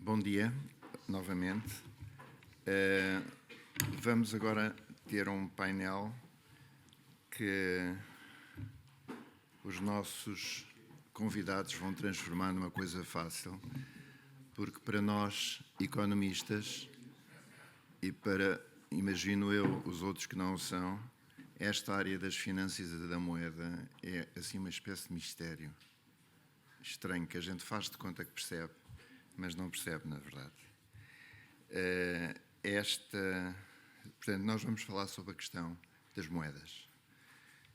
Bom dia, novamente. Vamos agora ter um painel que os nossos convidados vão transformar numa coisa fácil, porque para nós, economistas, e para, imagino eu, os outros que não o são, esta área das finanças e da moeda é assim uma espécie de mistério estranho, que a gente faz de conta que percebe, mas não percebe, na verdade. Portanto, nós vamos falar sobre a questão das moedas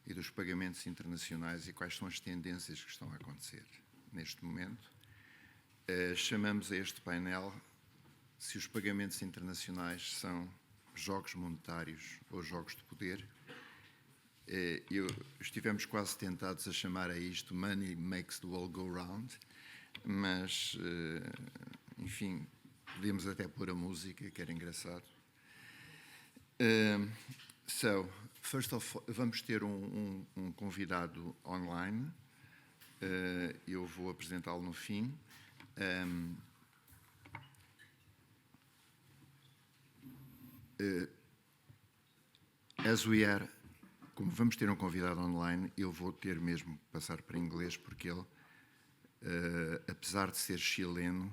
e dos pagamentos internacionais e quais são as tendências que estão a acontecer neste momento. Chamamos a este painel se os pagamentos internacionais são jogos monetários ou jogos de poder. Estivemos quase tentados a chamar a isto Money Makes the World Go Round, mas, enfim, podíamos até pôr a música, que era engraçado. First of all, vamos ter um convidado online. Eu vou apresentá-lo no fim. Como vamos ter um convidado online, eu vou ter mesmo que passar para inglês, porque ele, apesar de ser chileno,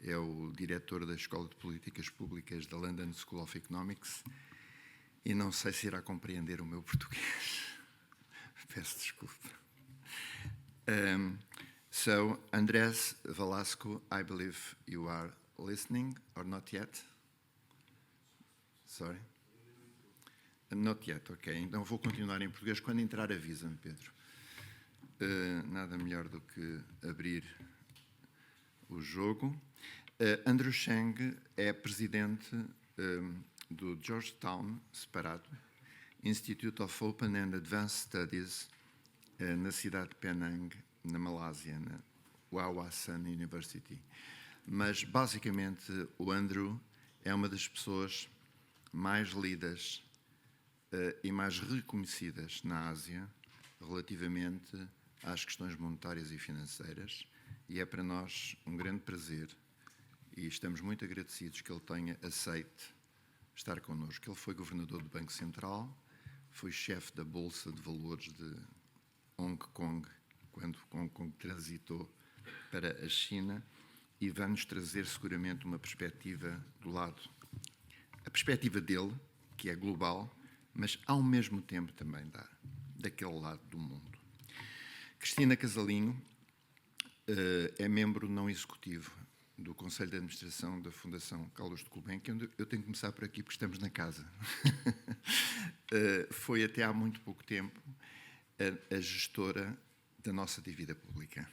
é o diretor da Escola de Políticas Públicas da London School of Economics e não sei se irá compreender o meu português. Peço desculpa. So, Andrés Velasco, I believe you are listening or not yet? Sorry? Not yet, ok. Então vou continuar em português. Quando entrar, avisa-me, Pedro. Nada melhor do que abrir o jogo. Andrew Cheng é presidente do Georgetown, separado, Institute of Open and Advanced Studies, na cidade de Penang, na Malásia, na Wawasan University. Mas, basicamente, o Andrew é uma das pessoas mais lidas e mais reconhecidas na Ásia relativamente às questões monetárias e financeiras, e é para nós um grande prazer e estamos muito agradecidos que ele tenha aceito estar connosco. Ele foi governador do Banco Central, foi chefe da Bolsa de Valores de Hong Kong, quando Hong Kong transitou para a China, e vai-nos trazer seguramente uma perspectiva do lado, a perspectiva dele, que é global, mas ao mesmo tempo também daquele lado do mundo. Cristina Casalinho é membro não executivo do Conselho de Administração da Fundação Carlos de Gulbenkian. Eu tenho que começar por aqui porque estamos na casa. Foi até há muito pouco tempo a gestora da nossa dívida pública.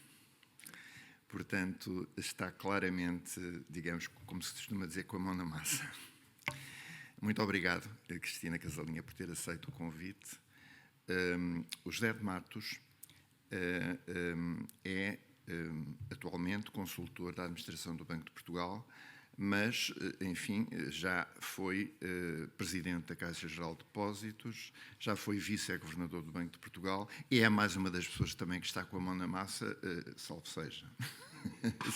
Portanto, está claramente, digamos, como se costuma dizer, com a mão na massa. Muito obrigado, Cristina Casalinha, por ter aceito o convite. O José de Matos é atualmente consultor da administração do Banco de Portugal, mas, enfim, já foi presidente da Caixa Geral de Depósitos, já foi vice-governador do Banco de Portugal e é mais uma das pessoas também que está com a mão na massa, salve seja.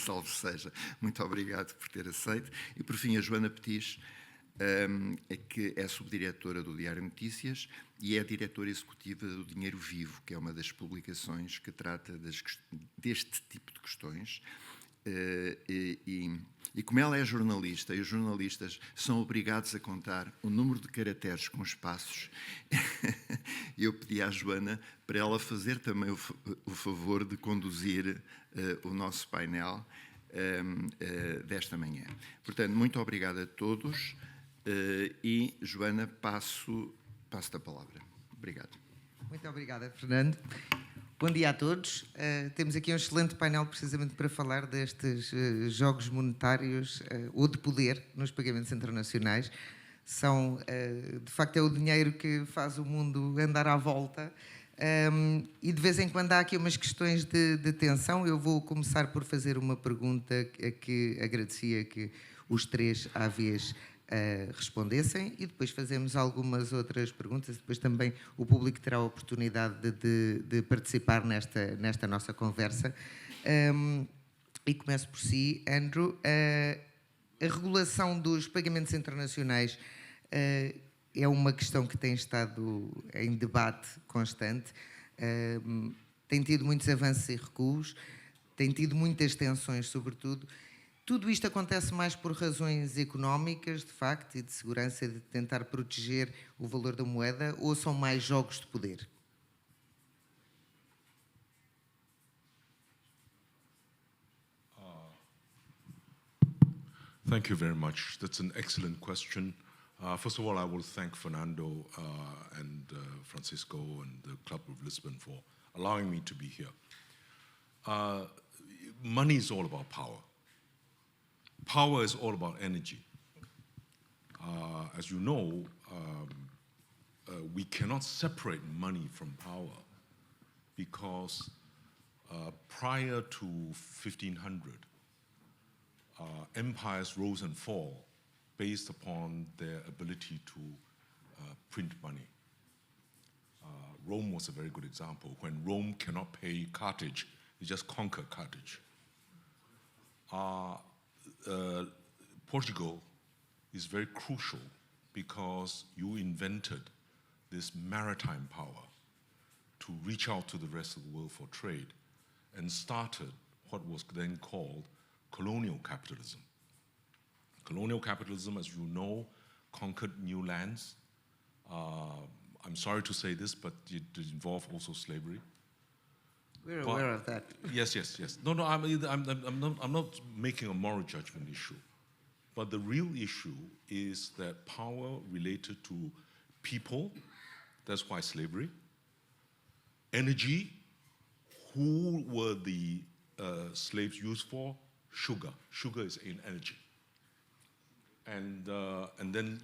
Salve seja. Muito obrigado por ter aceito. E, por fim, a Joana Petis, que é subdiretora do Diário Notícias e é diretora executiva do Dinheiro Vivo, que é uma das publicações que trata deste tipo de questões. E como ela é jornalista, e os jornalistas são obrigados a contar o número de caracteres com espaços, eu pedi à Joana para ela fazer também o favor de conduzir o nosso painel desta manhã. Portanto, muito obrigado a todos. E, Joana, passo-te a palavra. Obrigado. Muito obrigada, Fernando. Bom dia a todos. Temos aqui um excelente painel precisamente para falar destes jogos monetários ou de poder nos pagamentos internacionais. De facto, é o dinheiro que faz o mundo andar à volta. E de vez em quando há aqui umas questões de tensão. Eu vou começar por fazer uma pergunta que agradecia que os três à vez respondessem e depois fazemos algumas outras perguntas. Depois também o público terá a oportunidade de participar nesta nossa conversa. E começo por si, Andrew. A regulação dos pagamentos internacionais é uma questão que tem estado em debate constante. Tem tido muitos avanços e recuos, tem tido muitas tensões, sobretudo. Tudo isto acontece mais por razões económicas, de facto, e de segurança, de tentar proteger o valor da moeda, ou são mais jogos de poder? Thank you very much. That's an excellent question. First of all, I will thank Fernando and Francisco and the Club of Lisbon for allowing me to be here. Money is all about power. Power is all about energy. As you know, we cannot separate money from power because prior to 1500, empires rose and fall based upon their ability to print money. Rome was a very good example. When Rome cannot pay Carthage, they just conquer Carthage. Portugal is very crucial because you invented this maritime power to reach out to the rest of the world for trade and started what was then called colonial capitalism. Colonial capitalism, as you know, conquered new lands. I'm sorry to say this, but it involved also slavery. We're aware of that. Yes. No, I'm not making a moral judgment issue. But the real issue is that power related to people, that's why slavery. Energy, who were the slaves used for? Sugar. Sugar is in energy. And then,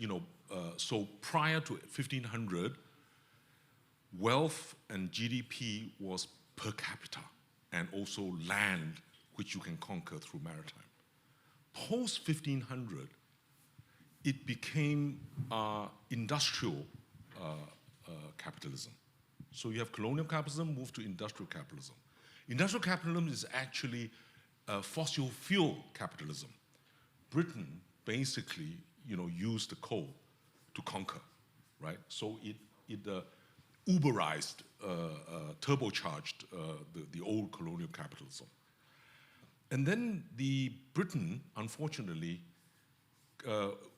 so prior to 1500, wealth and GDP was per capita and also land which you can conquer through maritime. Post 1500, it became industrial capitalism. So you have colonial capitalism move to industrial capitalism. Industrial capitalism is actually fossil fuel capitalism. Britain basically, used the coal to conquer, right? So it Uberized, turbocharged the old colonial capitalism. And then Britain, unfortunately,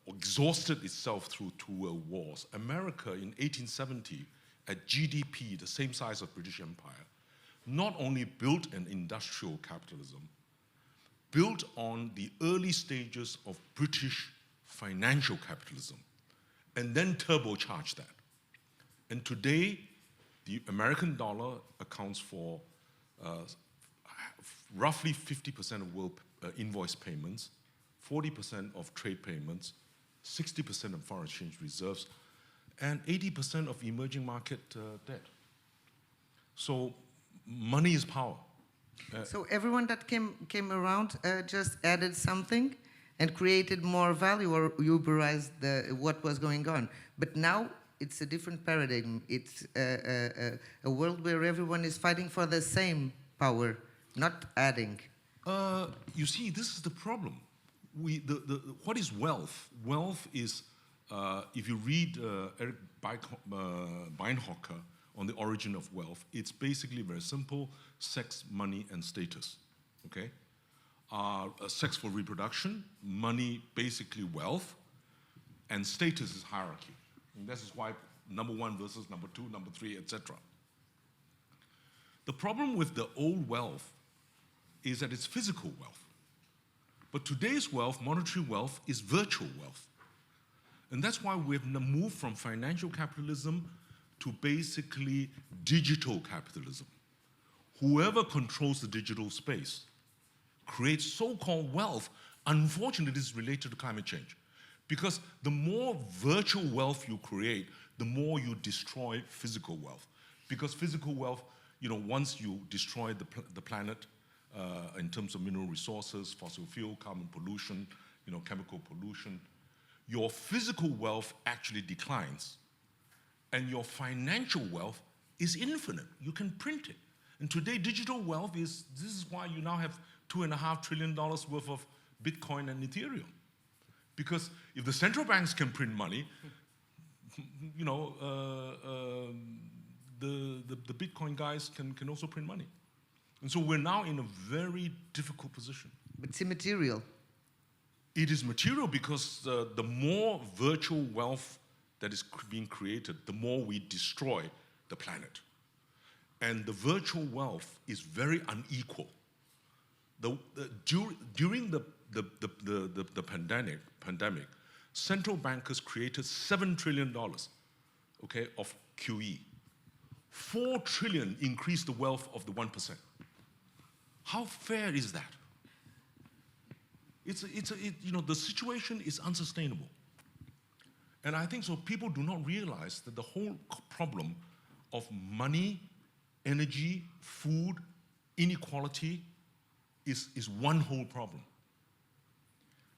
exhausted itself through two world wars. America in 1870, at GDP, the same size of British Empire, not only built an industrial capitalism, built on the early stages of British financial capitalism, and then turbocharged that. And today, the American dollar accounts for roughly 50% of world invoice payments, 40% of trade payments, 60% of foreign exchange reserves, and 80% of emerging market debt. So money is power. So everyone that came around just added something and created more value or Uberized what was going on. But now it's a different paradigm. It's a world where everyone is fighting for the same power, not adding. You see, this is the problem. What is wealth? Wealth is, if you read Eric Beinhocker on the origin of wealth, it's basically very simple: sex, money, and status. Okay, sex for reproduction, money, basically wealth, and status is hierarchy. And this is why number one versus number two, number three, etc. The problem with the old wealth is that it's physical wealth. But today's wealth, monetary wealth, is virtual wealth. And that's why we've moved from financial capitalism to basically digital capitalism. Whoever controls the digital space creates so-called wealth. Unfortunately, this is related to climate change. Because the more virtual wealth you create, the more you destroy physical wealth. Because physical wealth, once you destroy the planet in terms of mineral resources, fossil fuel, carbon pollution, chemical pollution, your physical wealth actually declines. And your financial wealth is infinite. You can print it. And today, digital wealth this is why you now have $2.5 trillion worth of Bitcoin and Ethereum. Because if the central banks can print money, you know, the Bitcoin guys can also print money. And so we're now in a very difficult position. But it's immaterial. It is material because the more virtual wealth that is being created, the more we destroy the planet. And the virtual wealth is very unequal. During the pandemic, central bankers created $7 trillion, okay, of QE. 4 trillion increased the wealth of the 1%. How fair is that? You know, the situation is unsustainable. And I think so people do not realize that the whole problem of money, energy, food, inequality is one whole problem.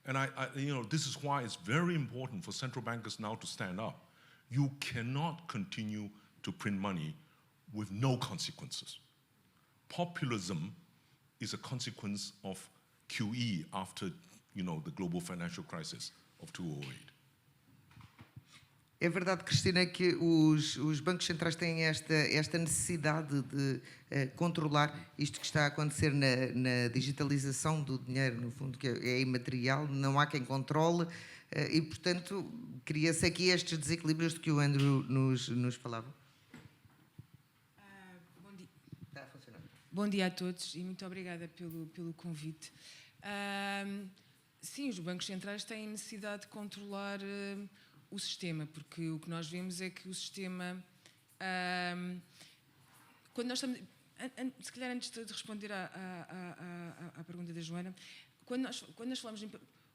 And you know, this is why it's very important for central bankers now to stand up. You cannot continue to print money with no consequences. Populism is a consequence of QE after, you know, the global financial crisis of 2008. É verdade, Cristina, que os bancos centrais têm esta necessidade de controlar isto que está a acontecer na digitalização do dinheiro, no fundo, que é imaterial, não há quem controle, e, portanto, cria-se aqui estes desequilíbrios de que o Andrew nos falava. Bom dia. Está a funcionar. Bom dia a todos e muito obrigada pelo convite. Sim, os bancos centrais têm necessidade de controlar o sistema, porque o que nós vemos é que o sistema, quando nós estamos, se calhar antes de responder à pergunta da Joana, quando nós falamos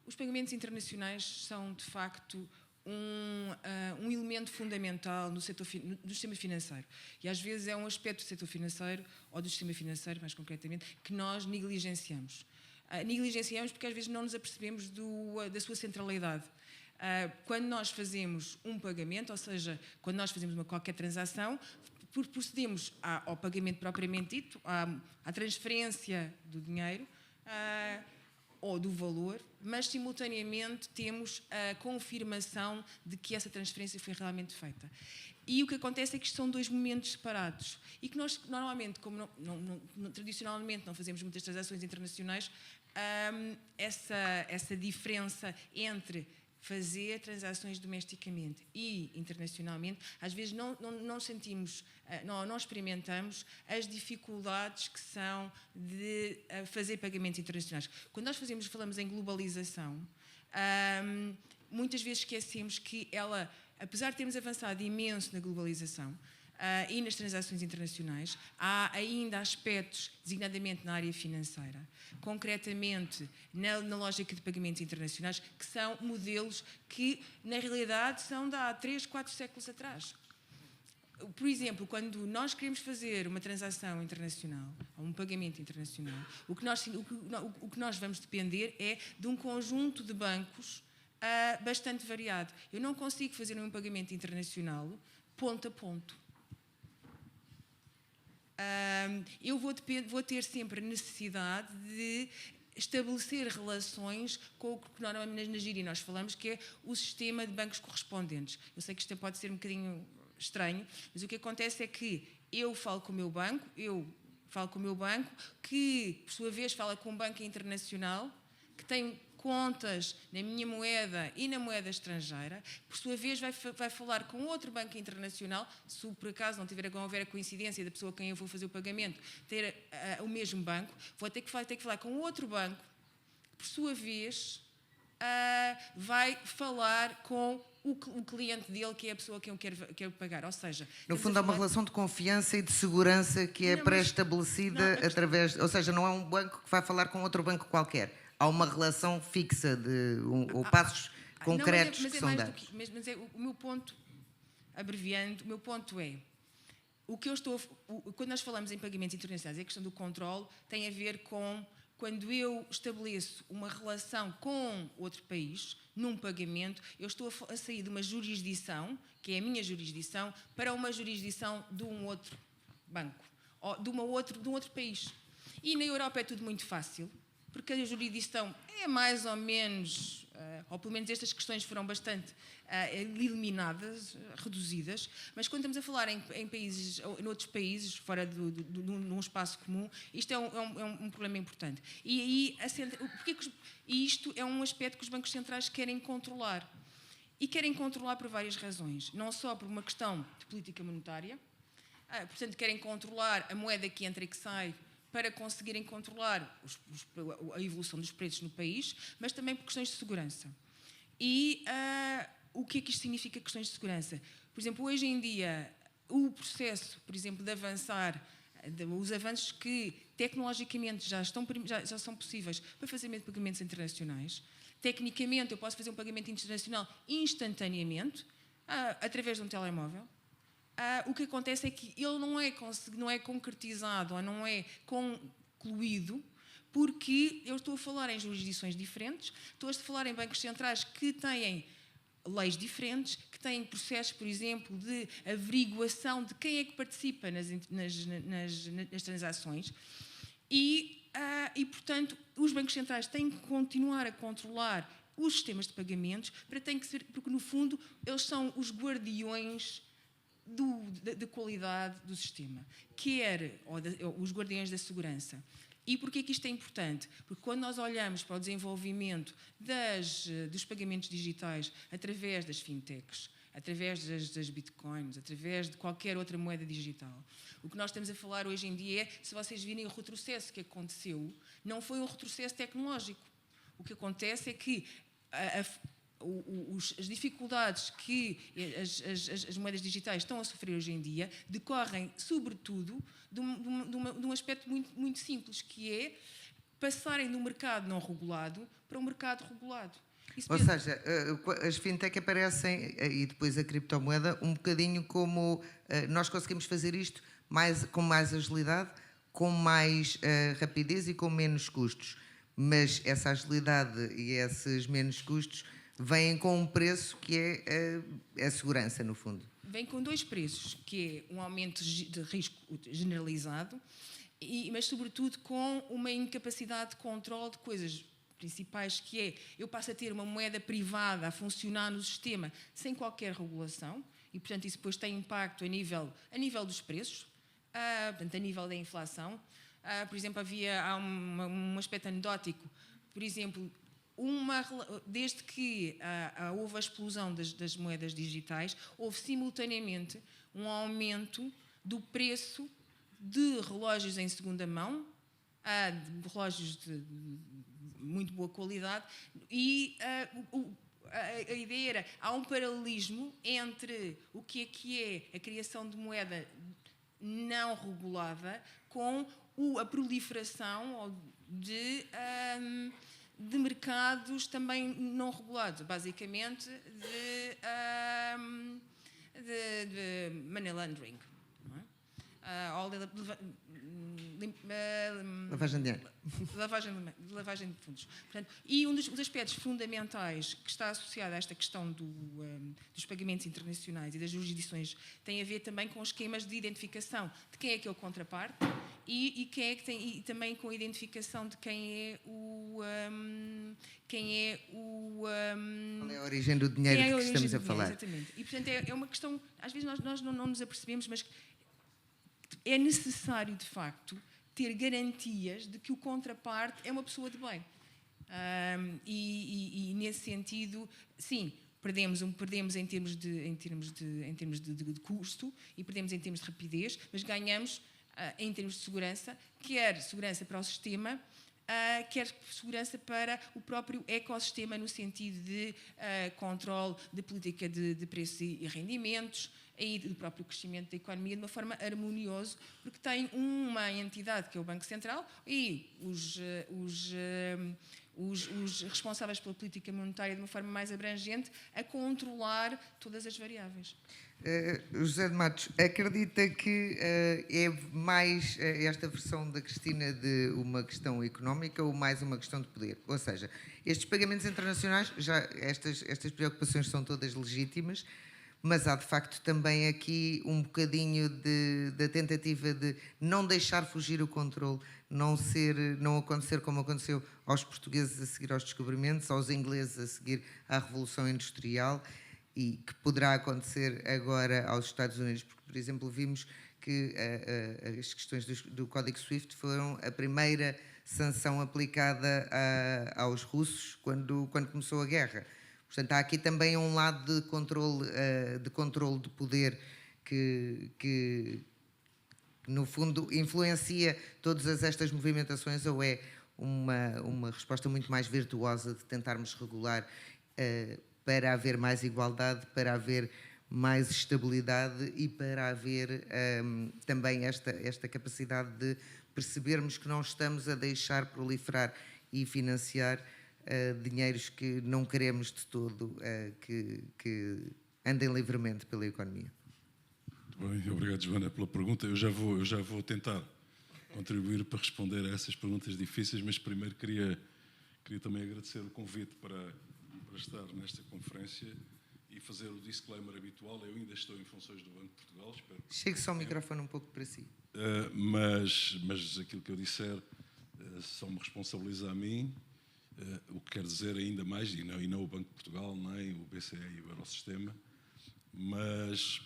os pagamentos internacionais são de facto um elemento fundamental no sistema financeiro, e às vezes é um aspecto do setor financeiro ou do sistema financeiro, mais concretamente, que nós negligenciamos. Negligenciamos porque às vezes não nos apercebemos da sua centralidade. Quando nós fazemos um pagamento, ou seja, quando nós fazemos qualquer transação, procedemos ao pagamento propriamente dito, à transferência do dinheiro ou do valor, mas simultaneamente temos a confirmação de que essa transferência foi realmente feita. E o que acontece é que isto são dois momentos separados e que nós normalmente, como tradicionalmente não fazemos muitas transações internacionais, essa diferença entre fazer transações domesticamente e internacionalmente, às vezes não sentimos, não experimentamos as dificuldades que são de fazer pagamentos internacionais. Quando nós falamos em globalização, muitas vezes esquecemos que ela, apesar de termos avançado imenso na globalização, e nas transações internacionais, há ainda aspectos, designadamente na área financeira, concretamente na lógica de pagamentos internacionais, que são modelos que, na realidade, são de há 3, 4 séculos atrás. Por exemplo, quando nós queremos fazer uma transação internacional, ou um pagamento internacional, o que nós vamos depender é de um conjunto de bancos bastante variado. Eu não consigo fazer um pagamento internacional ponto a ponto. Eu vou ter sempre necessidade de estabelecer relações com o que normalmente na gíria nós falamos, que é o sistema de bancos correspondentes. Eu sei que isto pode ser um bocadinho estranho, mas o que acontece é que eu falo com o meu banco, que, por sua vez, fala com um banco internacional, que tem contas na minha moeda e na moeda estrangeira, por sua vez vai falar com outro banco internacional, se por acaso não houver a coincidência da pessoa a quem eu vou fazer o pagamento ter o mesmo banco, vou ter que falar com outro banco, que por sua vez vai falar com o cliente dele, que é a pessoa a quem eu quero pagar. Ou seja, no fundo há uma relação de confiança e de segurança que é pré-estabelecida através, ou seja, não é um banco que vai falar com outro banco qualquer. Há uma relação fixa ou passos concretos que são dados. Mas o meu ponto, abreviando, o meu ponto é, quando nós falamos em pagamentos internacionais, a questão do controle tem a ver com quando eu estabeleço uma relação com outro país, num pagamento, eu estou a sair de uma jurisdição, que é a minha jurisdição, para uma jurisdição de um outro banco. de um outro país. E na Europa é tudo muito fácil, porque a jurisdição é mais ou menos, ou pelo menos estas questões foram bastante eliminadas, reduzidas, mas quando estamos a falar em países, ou em outros países, fora de um espaço comum, isto é um problema importante. E isto é um aspecto que os bancos centrais querem controlar. E querem controlar por várias razões. Não só por uma questão de política monetária, portanto, querem controlar a moeda que entra e que sai para conseguirem controlar a evolução dos preços no país, mas também por questões de segurança. E o que é que isto significa, questões de segurança? Por exemplo, hoje em dia, o processo, por exemplo, de avançar, os avanços que tecnologicamente já são possíveis para fazimento de pagamentos internacionais. Tecnicamente, eu posso fazer um pagamento internacional instantaneamente, através de um telemóvel. O que acontece é que ele não é concretizado ou não é concluído, porque eu estou a falar em jurisdições diferentes, estou a falar em bancos centrais que têm leis diferentes, que têm processos, por exemplo, de averiguação de quem é que participa nas transações. E, portanto, os bancos centrais têm que continuar a controlar os sistemas de pagamentos, porque, no fundo, eles são os guardiões da qualidade do sistema, ou os guardiões da segurança. E porquê que isto é importante? Porque quando nós olhamos para o desenvolvimento dos pagamentos digitais através das fintechs, através das bitcoins, através de qualquer outra moeda digital, o que nós estamos a falar hoje em dia é, se vocês virem o retrocesso que aconteceu, não foi um retrocesso tecnológico. O que acontece é que as dificuldades que as moedas digitais estão a sofrer hoje em dia decorrem, sobretudo, de um aspecto muito, muito simples, que é passarem do mercado não regulado para o mercado regulado. Ou seja, as fintech aparecem, e depois a criptomoeda, um bocadinho como nós conseguimos fazer isto com mais agilidade, com mais rapidez e com menos custos. Mas essa agilidade e esses menos custos vêm com um preço que é a segurança, no fundo. Vem com dois preços, que é um aumento de risco generalizado, mas sobretudo com uma incapacidade de controle de coisas principais, que é, eu passo a ter uma moeda privada a funcionar no sistema sem qualquer regulação, e portanto isso depois tem impacto a nível dos preços, portanto, a nível da inflação. Por exemplo, há um aspecto anedótico, por exemplo, desde que houve a explosão das moedas digitais, houve simultaneamente um aumento do preço de relógios em segunda mão, de relógios de muito boa qualidade, e a ideia era, há um paralelismo entre o que é a criação de moeda não regulada com a proliferação de mercados também não regulados, basicamente de money laundering. Não é? Lavagem de dinheiro. Lavagem de fundos. Portanto, e um dos aspectos fundamentais que está associado a esta questão dos pagamentos internacionais e das jurisdições tem a ver também com os esquemas de identificação de quem é que é o contraparte e também com a identificação de quem é qual é a origem do dinheiro de que estamos a falar. Exatamente. E, portanto, é uma questão, às vezes nós não nos apercebemos, mas é necessário, de facto, ter garantias de que o contraparte é uma pessoa de bem. E nesse sentido, sim, perdemos em termos de custo e perdemos em termos de rapidez, mas ganhamos em termos de segurança, quer segurança para o sistema, quer segurança para o próprio ecossistema, no sentido de controle de política de preços e rendimentos, e do próprio crescimento da economia de uma forma harmoniosa, porque tem uma entidade que é o Banco Central e os responsáveis pela política monetária de uma forma mais abrangente a controlar todas as variáveis. José de Matos, acredita que é mais esta versão da Cristina de uma questão económica ou mais uma questão de poder? Ou seja, estes pagamentos internacionais, estas preocupações são todas legítimas, mas há de facto também aqui um bocadinho da tentativa de não deixar fugir o controle, não acontecer como aconteceu aos portugueses a seguir aos descobrimentos, aos ingleses a seguir à Revolução Industrial, e que poderá acontecer agora aos Estados Unidos, porque, por exemplo, vimos que as questões do Código SWIFT foram a primeira sanção aplicada aos russos quando começou a guerra. Portanto, há aqui também um lado de controle de poder que, no fundo, influencia todas estas movimentações, ou é uma resposta muito mais virtuosa de tentarmos regular para haver mais igualdade, para haver mais estabilidade e para haver também esta capacidade de percebermos que não estamos a deixar proliferar e financiar dinheiros que não queremos de todo que andem livremente pela economia. Muito bem, obrigado, Joana, pela pergunta. Eu já vou tentar contribuir para responder a essas perguntas difíceis, mas primeiro queria também agradecer o convite para estar nesta conferência e fazer o disclaimer habitual. Eu ainda estou em funções do Banco de Portugal, espero que... Chegue só o microfone um pouco para si. Mas aquilo que eu disser só me responsabiliza a mim, o que quer dizer ainda mais, e não o Banco de Portugal, nem o BCE e o Eurosistema, mas,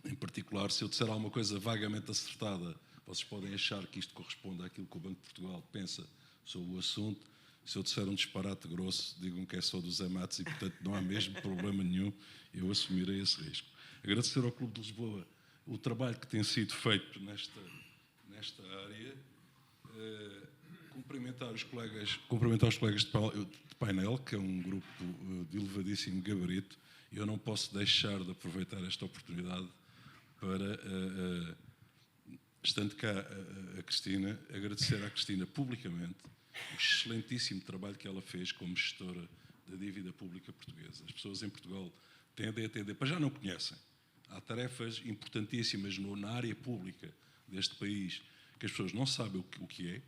em particular, se eu disser alguma coisa vagamente acertada, vocês podem achar que isto corresponde àquilo que o Banco de Portugal pensa sobre o assunto. Se eu disser um disparate grosso, digam que é só do Zé Matos e, portanto, não há mesmo problema nenhum, eu assumirei esse risco. Agradecer ao Clube de Lisboa o trabalho que tem sido feito nesta área, cumprimentar os colegas de painel, que é um grupo de elevadíssimo gabarito. Eu não posso deixar de aproveitar esta oportunidade para, estando cá a Cristina, agradecer à Cristina publicamente o excelentíssimo trabalho que ela fez como gestora da dívida pública portuguesa. As pessoas em Portugal tendem a entender, mas já não conhecem. Há tarefas importantíssimas na área pública deste país que as pessoas não sabem o que é,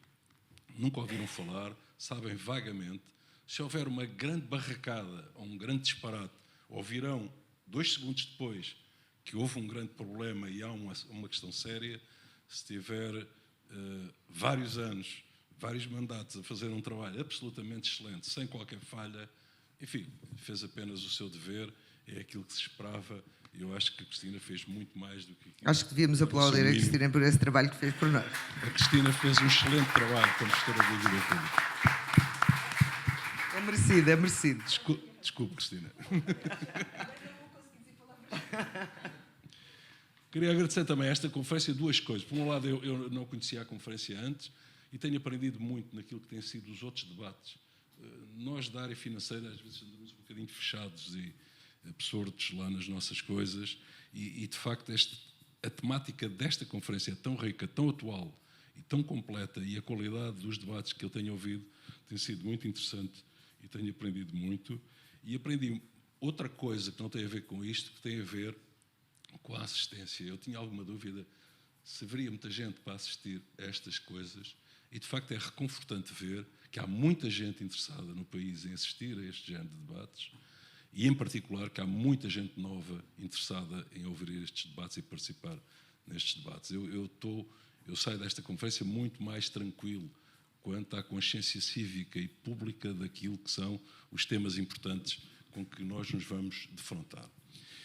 nunca ouviram falar, sabem vagamente. Se houver uma grande barracada ou um grande disparate, ouvirão 2 segundos depois que houve um grande problema e há uma questão séria. Se tiver vários anos, vários mandatos a fazer um trabalho absolutamente excelente, sem qualquer falha, enfim, fez apenas o seu dever, é aquilo que se esperava. Eu acho que a Cristina fez muito mais do que aquilo. Acho que devíamos aplaudir a Cristina por esse trabalho que fez por nós. A Cristina fez um excelente trabalho como gestora da dívida pública. É merecido, é merecido. Desculpe, Cristina. Queria agradecer também a esta conferência 2 coisas. Por um lado, eu não conhecia a conferência antes e tenho aprendido muito naquilo que têm sido os outros debates. Nós, da área financeira, às vezes andamos um bocadinho fechados e absortos lá nas nossas coisas e de facto, a temática desta conferência é tão rica, tão atual e tão completa, e a qualidade dos debates que eu tenho ouvido tem sido muito interessante e tenho aprendido muito. E aprendi outra coisa que não tem a ver com isto, que tem a ver com a assistência. Eu tinha alguma dúvida se haveria muita gente para assistir a estas coisas, e de facto é reconfortante ver que há muita gente interessada no país em assistir a este género de debates, e em particular que há muita gente nova interessada em ouvir estes debates e participar nestes debates. Eu saio desta conferência muito mais tranquilo quanto à consciência cívica e pública daquilo que são os temas importantes com que nós nos vamos defrontar.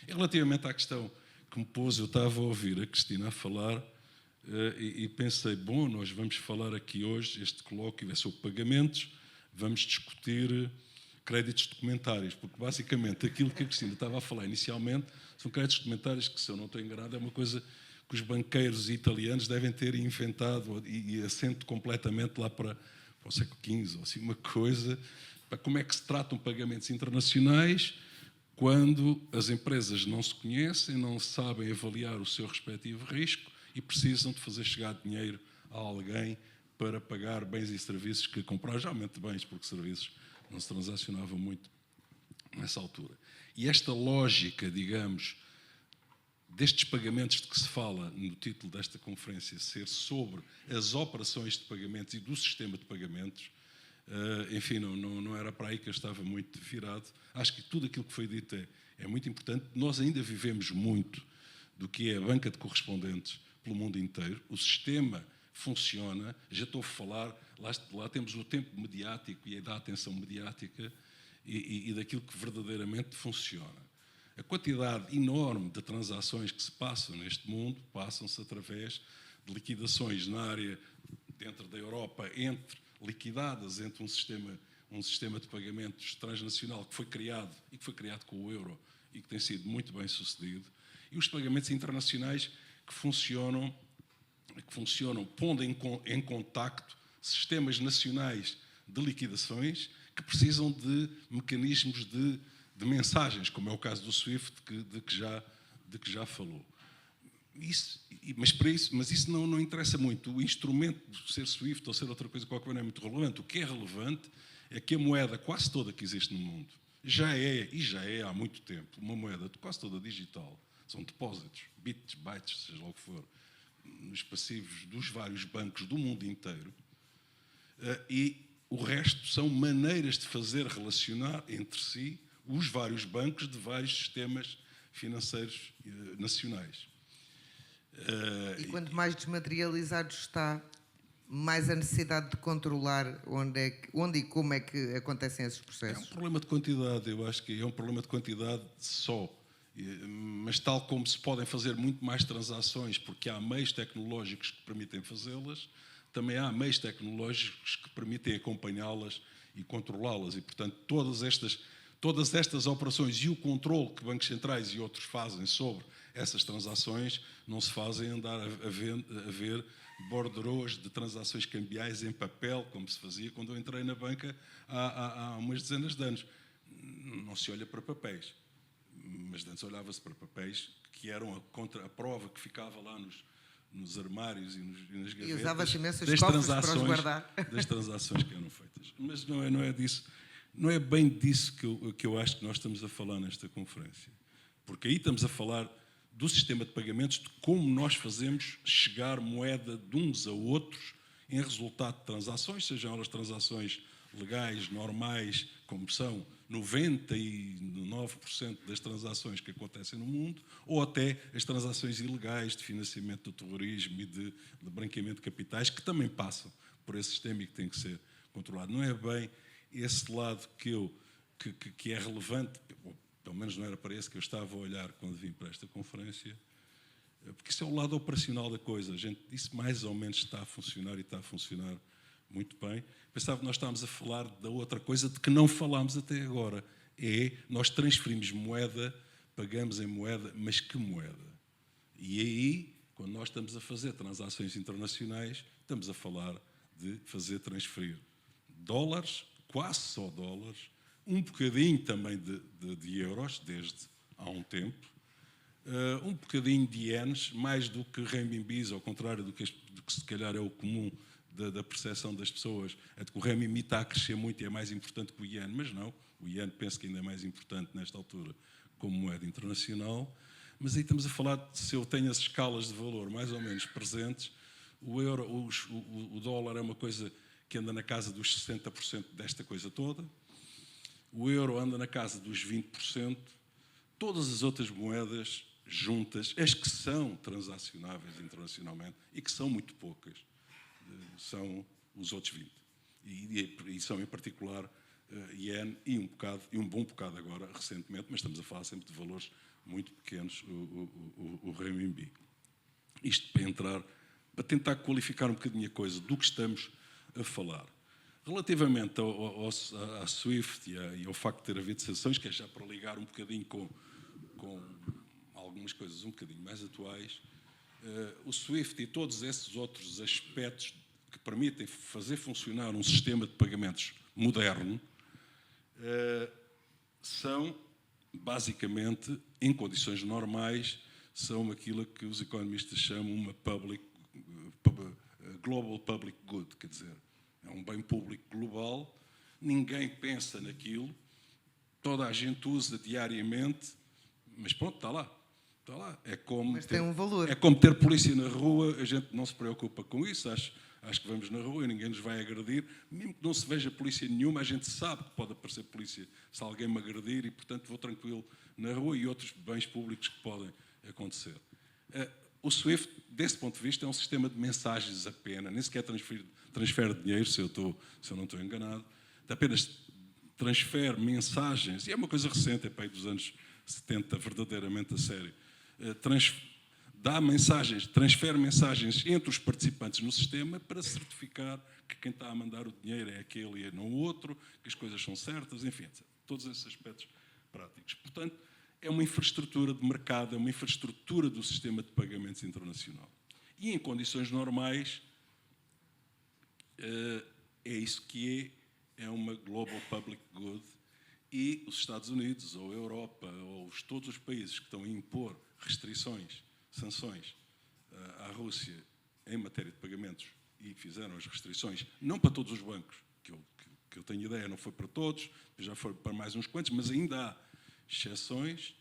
E relativamente à questão que me pôs, eu estava a ouvir a Cristina a falar e pensei, bom, nós vamos falar aqui hoje, este colóquio é sobre pagamentos, vamos discutir créditos documentários, porque basicamente aquilo que a Cristina estava a falar inicialmente são créditos documentários que, se eu não estou enganado, é uma coisa que os banqueiros italianos devem ter inventado e assento completamente lá para o século XV, ou assim, uma coisa para como é que se tratam pagamentos internacionais quando as empresas não se conhecem, não sabem avaliar o seu respectivo risco e precisam de fazer chegar dinheiro a alguém para pagar bens e serviços que compraram, geralmente bens, porque serviços não se transacionava muito nessa altura. E esta lógica, digamos, destes pagamentos de que se fala no título desta conferência, ser sobre as operações de pagamentos e do sistema de pagamentos, enfim, não era para aí que eu estava muito virado. Acho que tudo aquilo que foi dito é muito importante. Nós ainda vivemos muito do que é a banca de correspondentes pelo mundo inteiro. O sistema funciona, já estou a falar, lá temos o tempo mediático e da atenção mediática e daquilo que verdadeiramente funciona. A quantidade enorme de transações que se passam neste mundo passam-se através de liquidações na área dentro da Europa, liquidadas entre um sistema de pagamentos transnacional que foi criado com o euro e que tem sido muito bem sucedido, e os pagamentos internacionais que funcionam pondo em contacto sistemas nacionais de liquidações que precisam de mecanismos de mensagens, como é o caso do SWIFT, de que já falou. Mas isso não interessa muito. O instrumento de ser SWIFT ou ser outra coisa qualquer não é muito relevante. O que é relevante é que a moeda quase toda que existe no mundo já é há muito tempo uma moeda quase toda digital. São depósitos, bits, bytes, seja lá o que for, nos passivos dos vários bancos do mundo inteiro. E o resto são maneiras de fazer relacionar entre si os vários bancos de vários sistemas financeiros nacionais. E quanto mais desmaterializado está, mais a necessidade de controlar onde e como é que acontecem esses É um processos. problema de quantidade, eu acho que é um problema de quantidade só. Mas tal como se podem fazer muito mais transações porque há meios tecnológicos que permitem fazê-las, também há meios tecnológicos que permitem acompanhá-las e controlá-las. E, portanto, todas estas operações e o controle que bancos centrais e outros fazem sobre essas transações não se fazem andar a ver bordereaux de transações cambiais em papel, como se fazia quando eu entrei na banca há umas dezenas de anos. Não se olha para papéis, mas antes olhava-se para papéis que eram a prova que ficava lá nos armários e nas gavetas. E usava-se imensos das cofres para os guardar. Das transações que eram feitas. Mas não é disso. Não é bem disso que eu acho que nós estamos a falar nesta conferência. Porque aí estamos a falar do sistema de pagamentos, de como nós fazemos chegar moeda de uns a outros em resultado de transações, sejam elas transações legais, normais, como são 99% das transações que acontecem no mundo, ou até as transações ilegais de financiamento do terrorismo e de branqueamento de capitais, que também passam por esse sistema e que tem que ser controlado. Não é bem esse lado que é relevante, ou pelo menos não era para esse que eu estava a olhar quando vim para esta conferência, porque isso é o lado operacional da coisa. Isso mais ou menos está a funcionar e está a funcionar muito bem. Pensava que nós estávamos a falar da outra coisa de que não falámos até agora. Nós transferimos moeda, pagamos em moeda, mas que moeda? E aí, quando nós estamos a fazer transações internacionais, estamos a falar de fazer transferir dólares, quase só dólares, um bocadinho também de euros, desde há um tempo, um bocadinho de ienes, mais do que renminbis, ao contrário do que se calhar é o comum da percepção das pessoas, é de que o renminbi está a crescer muito e é mais importante que o iene, mas não, o iene penso que ainda é mais importante nesta altura como moeda internacional, mas aí estamos a falar de se eu tenho as escalas de valor mais ou menos presentes, o dólar é uma coisa que anda na casa dos 60% desta coisa toda, o euro anda na casa dos 20%, todas as outras moedas juntas, as que são transacionáveis internacionalmente e que são muito poucas, são os outros 20%. E são, em particular, iene e um bom bocado agora, recentemente, mas estamos a falar sempre de valores muito pequenos, o renminbi. Isto para tentar qualificar um bocadinho a coisa do que estamos a falar. Relativamente à SWIFT e ao facto de ter havido sanções, que é já para ligar um bocadinho com algumas coisas um bocadinho mais atuais, o SWIFT e todos esses outros aspectos que permitem fazer funcionar um sistema de pagamentos moderno são, basicamente, em condições normais, são aquilo que os economistas chamam uma global public good, quer dizer, é um bem público global, ninguém pensa naquilo, toda a gente usa diariamente, mas pronto, está lá. Está lá. É como Mas tem um valor. É como ter polícia na rua, a gente não se preocupa com isso, acho que vamos na rua e ninguém nos vai agredir. Mesmo que não se veja polícia nenhuma, a gente sabe que pode aparecer polícia se alguém me agredir e, portanto, vou tranquilo na rua e outros bens públicos que podem acontecer. O SWIFT, desse ponto de vista, é um sistema de mensagens apenas, nem sequer transfere dinheiro, se eu não estou enganado, apenas transfere mensagens, e é uma coisa recente, é para aí dos anos 70, verdadeiramente a sério. Transfere mensagens entre os participantes no sistema para certificar que quem está a mandar o dinheiro é aquele e não o outro, que as coisas são certas, enfim, todos esses aspectos práticos. Portanto, é uma infraestrutura de mercado, é uma infraestrutura do sistema de pagamentos internacional. E em condições normais, é isso que é uma global public good, e os Estados Unidos, ou a Europa, ou todos os países que estão a impor restrições, sanções à Rússia em matéria de pagamentos, e fizeram as restrições, não para todos os bancos, que eu tenho ideia, não foi para todos, já foi para mais uns quantos, mas ainda há exceções.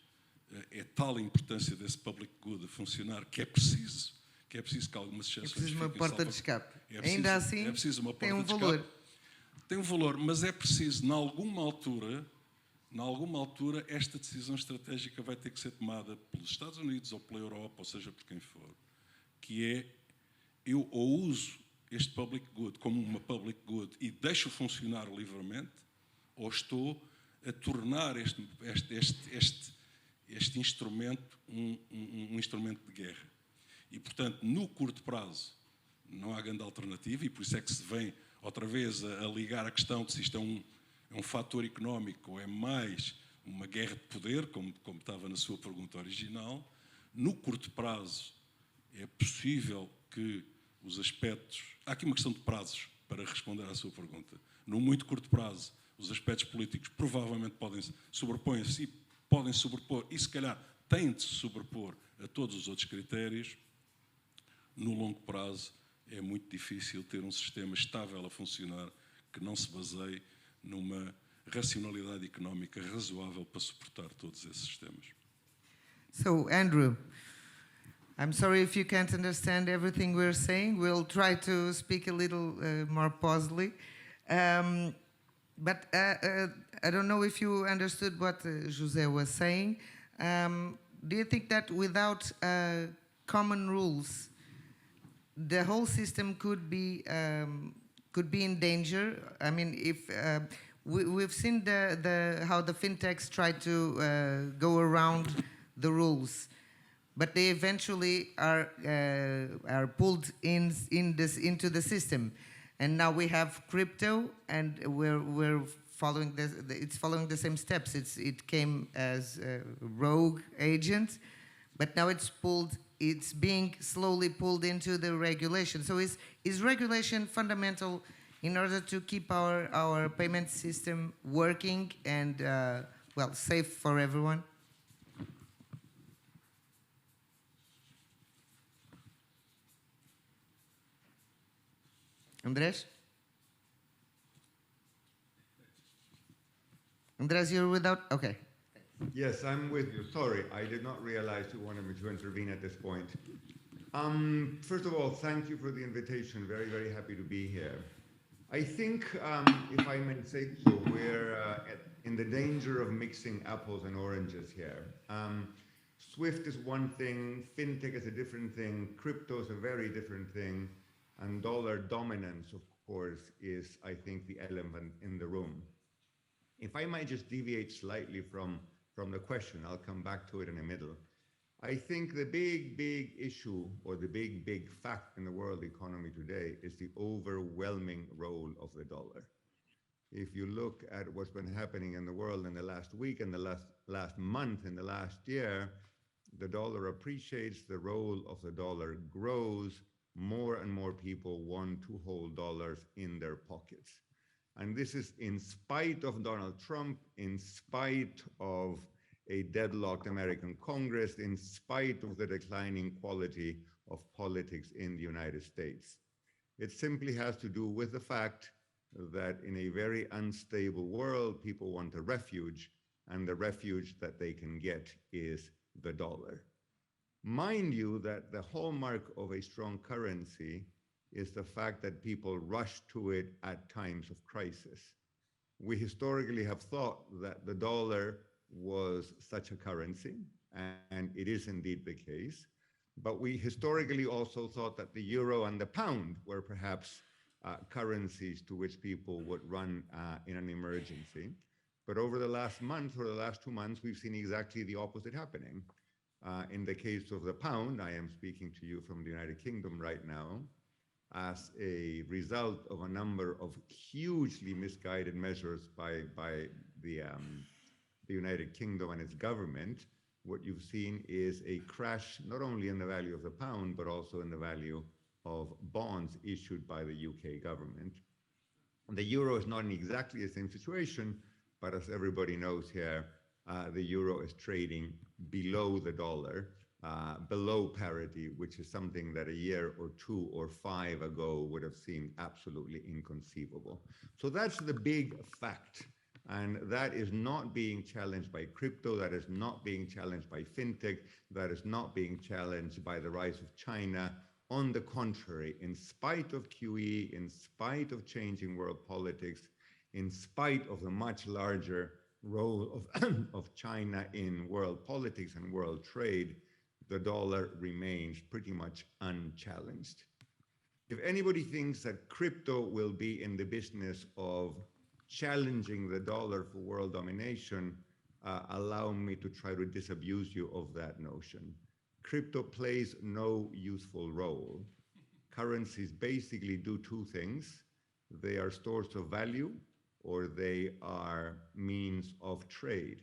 É tal a importância desse public good a funcionar que é preciso que algumas exceções... É preciso uma porta de escape. Ainda assim, tem um valor. Tem um valor, mas é preciso, em alguma altura, esta decisão estratégica vai ter que ser tomada pelos Estados Unidos ou pela Europa, ou seja, por quem for, que é, eu ou uso este public good como uma public good e deixo funcionar livremente, ou estou a tornar este instrumento um instrumento de guerra. E, portanto, no curto prazo, não há grande alternativa, e por isso é que se vem outra vez a ligar a questão de se isto é um fator económico ou é mais uma guerra de poder, como estava na sua pergunta original. No curto prazo, é possível que os aspectos... Há aqui uma questão de prazos para responder à sua pergunta. No muito curto prazo, os aspectos políticos provavelmente podem sobrepor-se e, se calhar, têm de se sobrepor a todos os outros critérios. No longo prazo, é muito difícil ter um sistema estável a funcionar que não se baseie numa racionalidade económica razoável para suportar todos esses sistemas. So, Andrew, I'm sorry if you can't understand everything we're saying. We'll try to speak a little more pausely. But I don't know if you understood what José was saying. Do you think that without common rules, the whole system could be in danger? I mean, if we've seen how the fintechs try to go around the rules, but they eventually are pulled into the system, and now we have crypto, and we're following it's following the same steps. It came as a rogue agent, but now it's being slowly pulled into the regulation. So is regulation fundamental in order to keep our payment system working and safe for everyone? Andrés? Andrés, you're without... Okay. Yes, I'm with you. Sorry, I did not realize you wanted me to intervene at this point. First of all, thank you for the invitation. Very, very happy to be here. I think, if I may say so, we're in the danger of mixing apples and oranges here. SWIFT is one thing, fintech is a different thing, crypto is a very different thing, and dollar dominance, of course, is, I think, the elephant in the room. If I might just deviate slightly from the question, I'll come back to it in a minute. I think the big issue, or the big fact in the world economy today, is the overwhelming role of the dollar. If you look at what's been happening in the world in the last week and the last month and the last year, the dollar appreciates, the role of the dollar grows, more and more people want to hold dollars in their pockets. And this is in spite of Donald Trump, in spite of a deadlocked American Congress, in spite of the declining quality of politics in the United States. It simply has to do with the fact that in a very unstable world, people want a refuge, and the refuge that they can get is the dollar. Mind you that the hallmark of a strong currency is the fact that people rush to it at times of crisis. We historically have thought that the dollar was such a currency, and it is indeed the case. But we historically also thought that the euro and the pound were perhaps currencies to which people would run in an emergency. But over the last month or the last 2 months, we've seen exactly the opposite happening. In the case of the pound, I am speaking to you from the United Kingdom right now, as a result of a number of hugely misguided measures by the United Kingdom and its government, what you've seen is a crash not only in the value of the pound, but also in the value of bonds issued by the UK government. And the euro is not in exactly the same situation, but as everybody knows here, the euro is trading below the dollar, below parity, which is something that a year or 2 or 5 ago would have seemed absolutely inconceivable. So that's the big fact. And that is not being challenged by crypto, that is not being challenged by fintech, that is not being challenged by the rise of China. On the contrary, in spite of QE, in spite of changing world politics, in spite of the much larger role of China in world politics and world trade, the dollar remains pretty much unchallenged. If anybody thinks that crypto will be in the business of challenging the dollar for world domination, allow me to try to disabuse you of that notion. Crypto plays no useful role. Currencies basically do 2 things. They are stores of value, or they are means of trade.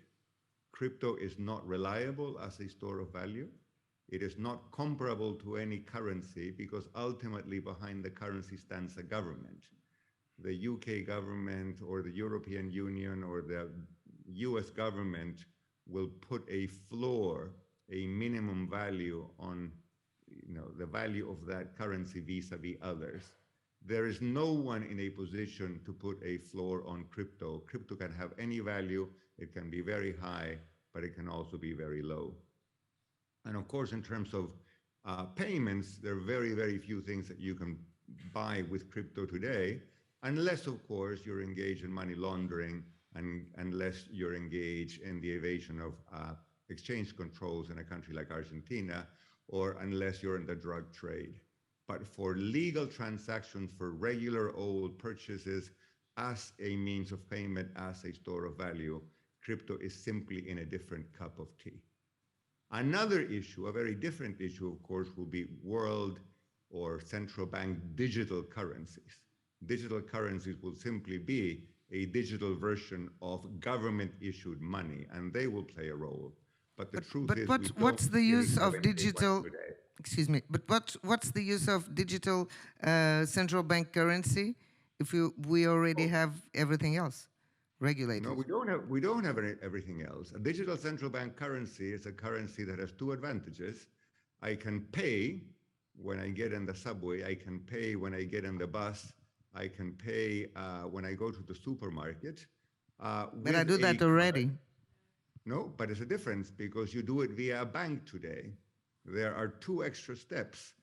Crypto is not reliable as a store of value. It is not comparable to any currency because ultimately behind the currency stands a government. The UK government or the European Union or the US government will put a floor, a minimum value on the value of that currency vis-a-vis others. There is no one in a position to put a floor on crypto. Crypto can have any value. It can be very high, but it can also be very low. And of course, in terms of payments, there are very, very few things that you can buy with crypto today, unless, of course, you're engaged in money laundering and unless you're engaged in the evasion of exchange controls in a country like Argentina, or unless you're in the drug trade. But for legal transactions, for regular old purchases, as a means of payment, as a store of value, crypto is simply in a different cup of tea. Another issue, a very different issue, of course, will be world or central bank digital currencies. Digital currencies will simply be a digital version of government-issued money, and they will play a role. But the truth is, what's the use of digital? Excuse me. But what's the use of digital central bank currency if we already have everything else regulated? No, we don't have everything else. A digital central bank currency is a currency that has 2 advantages. I can pay when I get in the subway. I can pay when I get in the bus. I can pay when I go to the supermarket. But I do that already. No, but it's a difference because you do it via a bank today. There are 2 extra steps.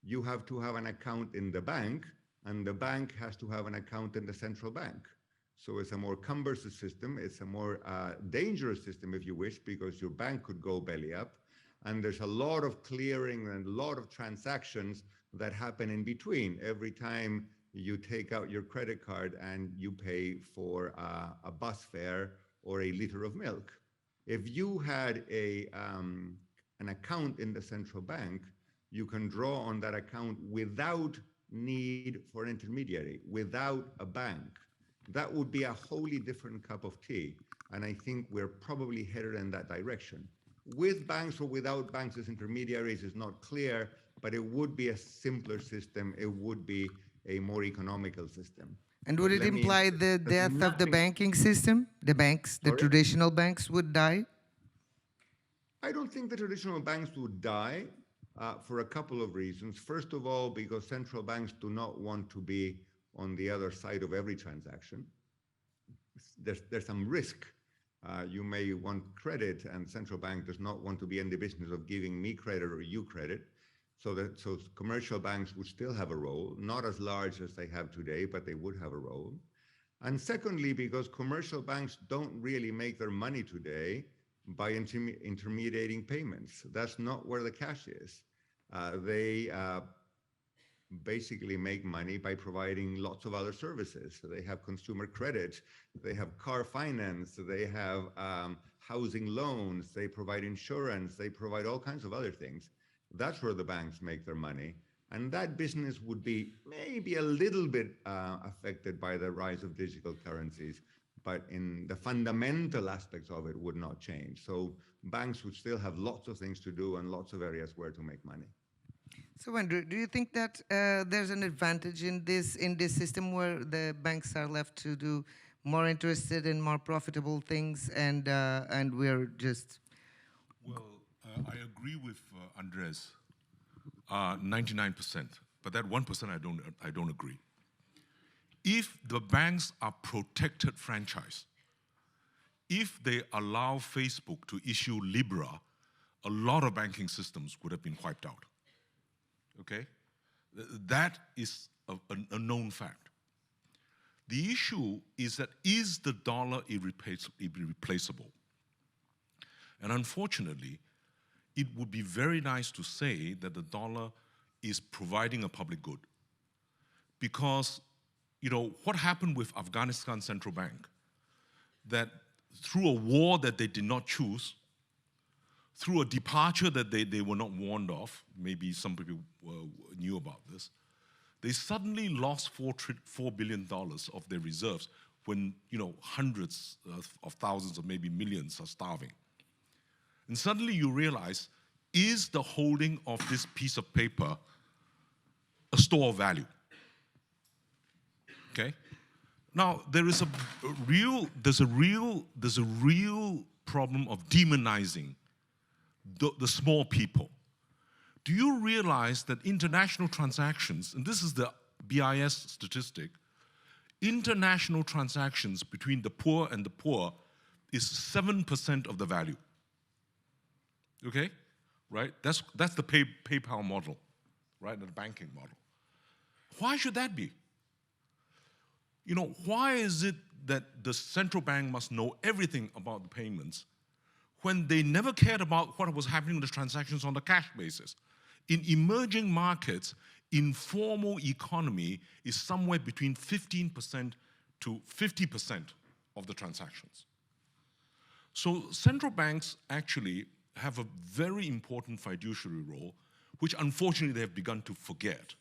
You have to have an account in the bank, and the bank has to have an account in the central bank. So it's a more cumbersome system. It's a more dangerous system, if you wish, because your bank could go belly up. And there's a lot of clearing and a lot of transactions that happen in between. Every time you take out your credit card and you pay for a bus fare or a liter of milk. If you had an account in the central bank, you can draw on that account without need for an intermediary, without a bank. That would be a wholly different cup of tea. And I think we're probably headed in that direction. With banks or without banks as intermediaries is not clear, but it would be a simpler system. It would be a more economical system. And would it imply the death of the banking system? The banks, the traditional banks would die? I don't think the traditional banks would die for a couple of reasons. First of all, because central banks do not want to be on the other side of every transaction. There's some risk You may want credit, and central bank does not want to be in the business of giving me credit or you credit. So commercial banks would still have a role, not as large as they have today, but they would have a role. And secondly, because commercial banks don't really make their money today by intermediating payments. That's not where the cash is. They basically make money by providing lots of other services. So they have consumer credit, they have car finance, they have housing loans, they provide insurance, they provide all kinds of other things. That's where the banks make their money. And that business would be maybe a little bit affected by the rise of digital currencies, but in the fundamental aspects of it would not change. So banks would still have lots of things to do and lots of areas where to make money. So Andrew, do you think that there's an advantage in this system where the banks are left to do more interested in more profitable things, and we're just... Well, I agree with Andres, 99%, but that 1% I don't agree. If the banks are protected franchise, if they allow Facebook to issue Libra, a lot of banking systems would have been wiped out. Okay? That is a known fact. The issue is that, is the dollar irreplaceable? And unfortunately, it would be very nice to say that the dollar is providing a public good. Because, you know, what happened with Afghanistan Central Bank? That through a war that they did not choose, through a departure that they were not warned of, maybe some people knew about this, they suddenly lost $4 billion of their reserves when, you know, hundreds of thousands or maybe millions are starving. And suddenly you realize, is the holding of this piece of paper a store of value? Okay? Now, there's a real problem of demonizing the small people. Do you realize that international transactions, and this is the BIS statistic, international transactions between the poor and the poor is 7% of the value? Okay? Right? That's the PayPal model, right? The banking model. Why should that be? You know, why is it that the central bank must know everything about the payments when they never cared about what was happening in the transactions on the cash basis? In emerging markets, informal economy is somewhere between 15% to 50% of the transactions. So central banks actually have a very important fiduciary role, which unfortunately they have begun to forget,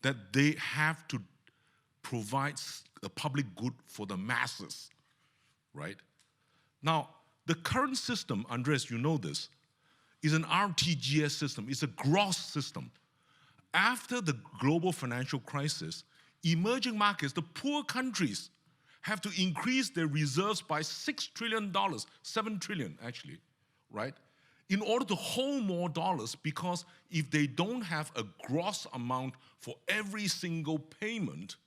that they have to provide a public good for the masses, right? Now, the current system, Andres, you know this, is an RTGS system. It's a gross system. After the global financial crisis, emerging markets, the poor countries, have to increase their reserves by $6 trillion, 7 trillion actually, right? In order to hold more dollars, because if they don't have a gross amount for every single payment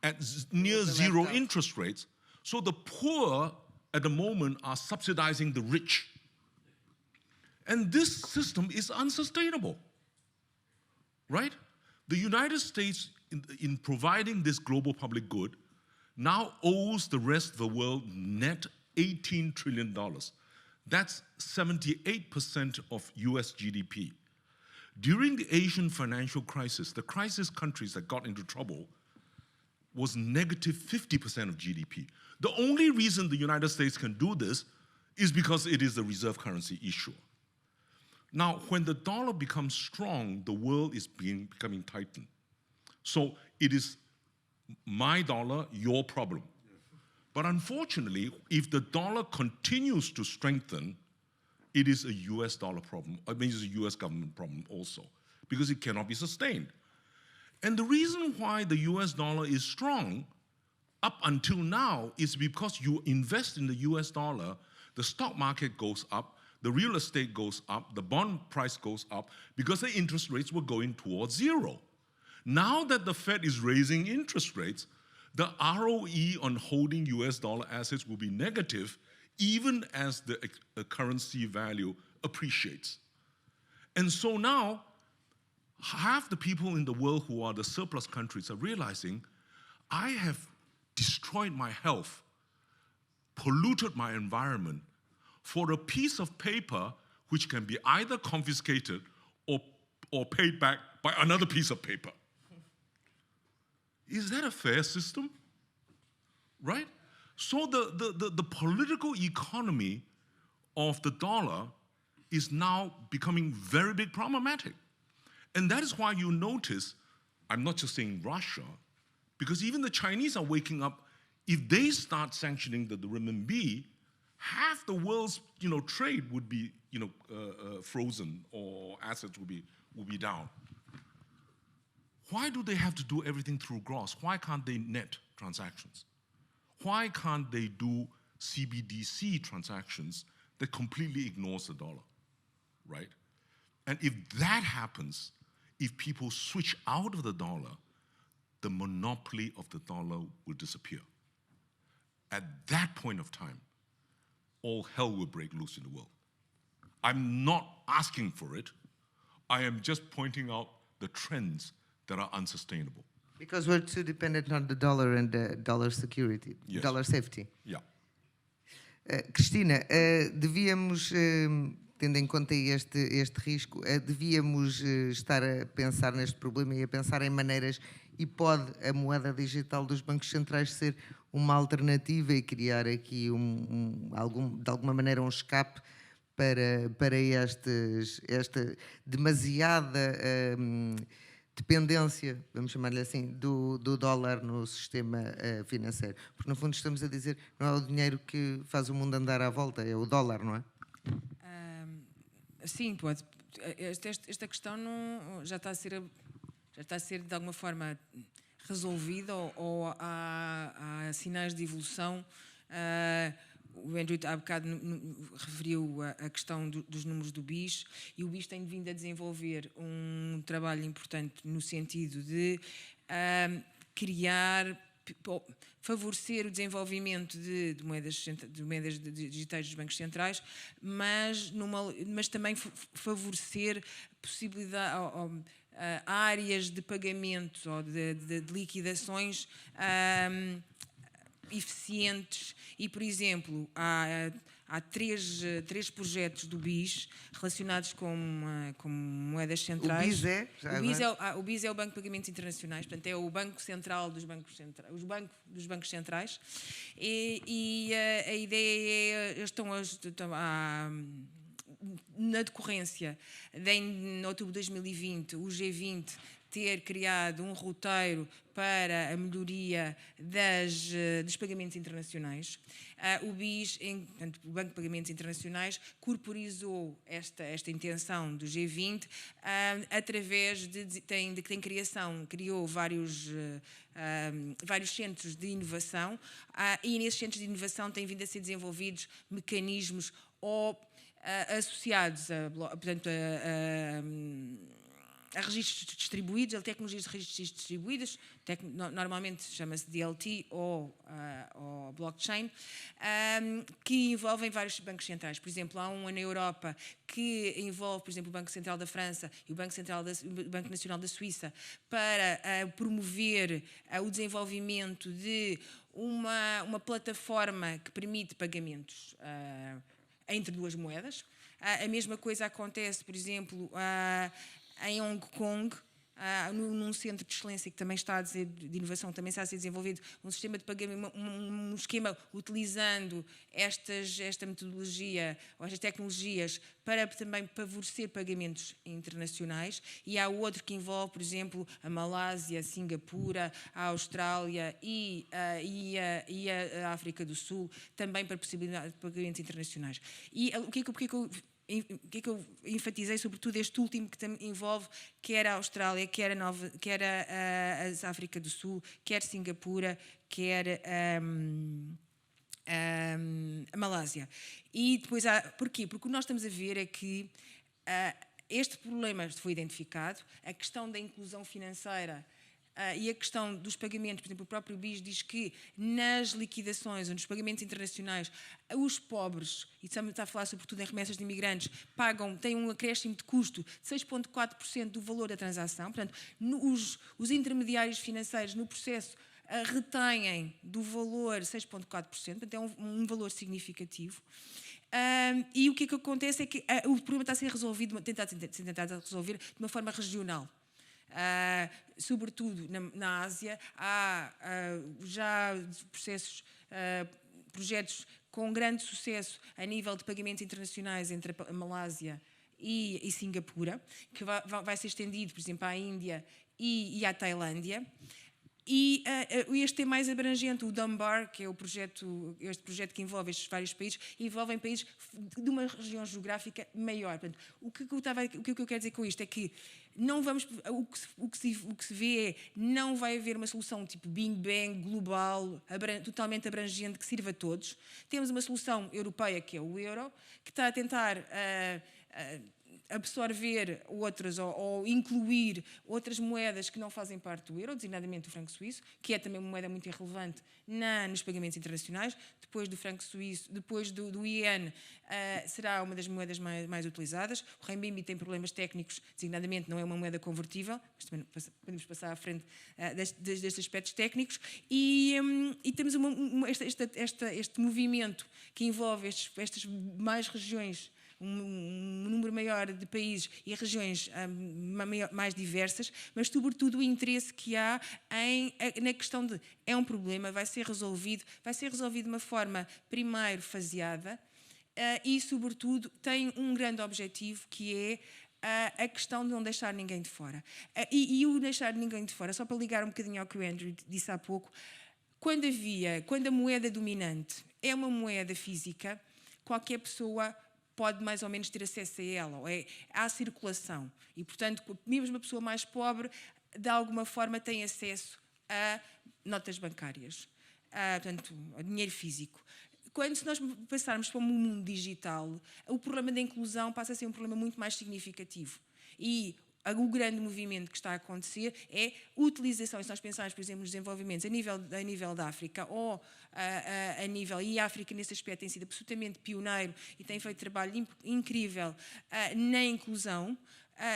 at near zero interest rates, so the poor at the moment are subsidizing the rich. And this system is unsustainable, right? The United States, in providing this global public good, now owes the rest of the world net $18 trillion. That's 78% of US GDP. During the Asian financial crisis, the crisis countries that got into trouble was negative 50% of GDP. The only reason the United States can do this is because it is the reserve currency issuer. Now, when the dollar becomes strong, the world is becoming tightened. So it is my dollar, your problem. But unfortunately, if the dollar continues to strengthen, it is a US dollar problem. I mean, it's a US government problem also, because it cannot be sustained. And the reason why the US dollar is strong up until now is because you invest in the US dollar, the stock market goes up, the real estate goes up, the bond price goes up, because the interest rates were going towards zero. Now that the Fed is raising interest rates, the ROE on holding US dollar assets will be negative even as the currency value appreciates. And so now, half the people in the world who are the surplus countries are realizing, I have destroyed my health, polluted my environment for a piece of paper which can be either confiscated or paid back by another piece of paper. Is that a fair system? Right? So the political economy of the dollar is now becoming very big problematic. And that is why you notice, I'm not just saying Russia, because even the Chinese are waking up. If they start sanctioning the renminbi, half the world's trade would be frozen, or assets will be down. Why do they have to do everything through gross? Why can't they net transactions? Why can't they do CBDC transactions that completely ignores the dollar, right? And if that happens, if people switch out of the dollar, the monopoly of the dollar will disappear. At that point of time, all hell will break loose in the world. I'm not asking for it. I am just pointing out the trends that are unsustainable. Because we're too dependent on the dollar and the dollar security, Yes. dollar safety. Yeah. Cristina, devíamos, tendo em conta este risco, devíamos estar a pensar neste problema e a pensar em maneiras, e pode a moeda digital dos bancos centrais ser uma alternativa e criar aqui de alguma maneira um escape para esta demasiada dependência, vamos chamar-lhe assim, do dólar no sistema financeiro. Porque, no fundo, estamos a dizer, não é o dinheiro que faz o mundo andar à volta, é o dólar, não é? Sim, pode. Esta questão já está a ser de alguma forma resolvida, ou há sinais de evolução. O Andrew há bocado referiu a questão dos números do BIS, e o BIS tem vindo a desenvolver um trabalho importante no sentido de favorecer o desenvolvimento de moedas digitais dos bancos centrais, mas também favorecer possibilidade, áreas de pagamentos ou de liquidações eficientes. E, por exemplo, há três projetos do BIS relacionados com moedas centrais. O BIS é o Banco de Pagamentos Internacionais, portanto é o Banco Central dos Bancos Centrais, o Banco dos Bancos Centrais, e a ideia é, na decorrência em outubro de 2020, o G20 ter criado um roteiro para a melhoria dos pagamentos internacionais. O BIS, portanto, o Banco de Pagamentos Internacionais, corporizou esta intenção do G20 através criou vários centros de inovação, e nesses centros de inovação têm vindo a ser desenvolvidos mecanismos associados a registros distribuídos, a tecnologias de registros distribuídos, normalmente chama-se DLT ou blockchain, que envolvem vários bancos centrais. Por exemplo, há um na Europa que envolve, por exemplo, o Banco Central da França e o Banco Nacional da Suíça, para promover o desenvolvimento de uma plataforma que permite pagamentos entre duas moedas. A mesma coisa acontece, por exemplo, em Hong Kong, num centro de excelência que também está de inovação, também está a ser desenvolvido um sistema de pagamento, um esquema utilizando esta metodologia ou estas tecnologias para também favorecer pagamentos internacionais. E há outro que envolve, por exemplo, a Malásia, a Singapura, a Austrália e a África do Sul, também para possibilidade de pagamentos internacionais. E o que é que eu enfatizei, sobretudo este último, que envolve quer a Austrália, quer a África do Sul, quer Singapura, quer a Malásia. E depois porquê? Porque o que nós estamos a ver é que este problema foi identificado, a questão da inclusão financeira e a questão dos pagamentos, por exemplo, o próprio BIS diz que nas liquidações ou nos pagamentos internacionais, os pobres, e estamos a falar sobretudo em remessas de imigrantes, têm um acréscimo de custo de 6,4% do valor da transação. Portanto, os intermediários financeiros no processo retêm do valor 6,4%, portanto é um valor significativo. E o que acontece é que o problema está a ser resolvido, tentado resolver de uma forma regional. Sobretudo na Ásia, há já projetos com grande sucesso a nível de pagamentos internacionais entre a Malásia e Singapura, que vai ser estendido, por exemplo, à Índia e à Tailândia. E este é mais abrangente, o Dunbar, que é este projeto que envolve estes vários países, envolvem países de uma região geográfica maior. Portanto, o que eu quero dizer com isto é que não vamos, o que se vê é não vai haver uma solução tipo Big Bang, global, totalmente abrangente, que sirva a todos. Temos uma solução europeia, que é o euro, que está a tentar absorver outras ou incluir outras moedas que não fazem parte do euro, designadamente o franco suíço, que é também uma moeda muito irrelevante nos pagamentos internacionais. Depois do franco suíço, depois do iene, será uma das moedas mais utilizadas. O renminbi tem problemas técnicos, designadamente não é uma moeda convertível, mas também podemos passar à frente destes aspectos técnicos. E temos este movimento que envolve estas mais regiões, um número maior de países e regiões mais diversas, mas sobretudo o interesse que há na questão de é um problema, vai ser resolvido de uma forma primeiro faseada e sobretudo tem um grande objetivo, que é a questão de não deixar ninguém de fora. E o deixar ninguém de fora, só para ligar um bocadinho ao que o Andrew disse há pouco, quando a moeda dominante é uma moeda física, qualquer pessoa pode mais ou menos ter acesso a ela, há circulação. E, portanto, mesmo uma pessoa mais pobre, de alguma forma, tem acesso a notas bancárias, portanto, a dinheiro físico. Se nós passarmos para um mundo digital, o problema da inclusão passa a ser um problema muito mais significativo. E o grande movimento que está a acontecer é a utilização, se nós pensarmos, por exemplo, nos desenvolvimentos a nível da África, ou e a África nesse aspecto tem sido absolutamente pioneiro e tem feito trabalho incrível na inclusão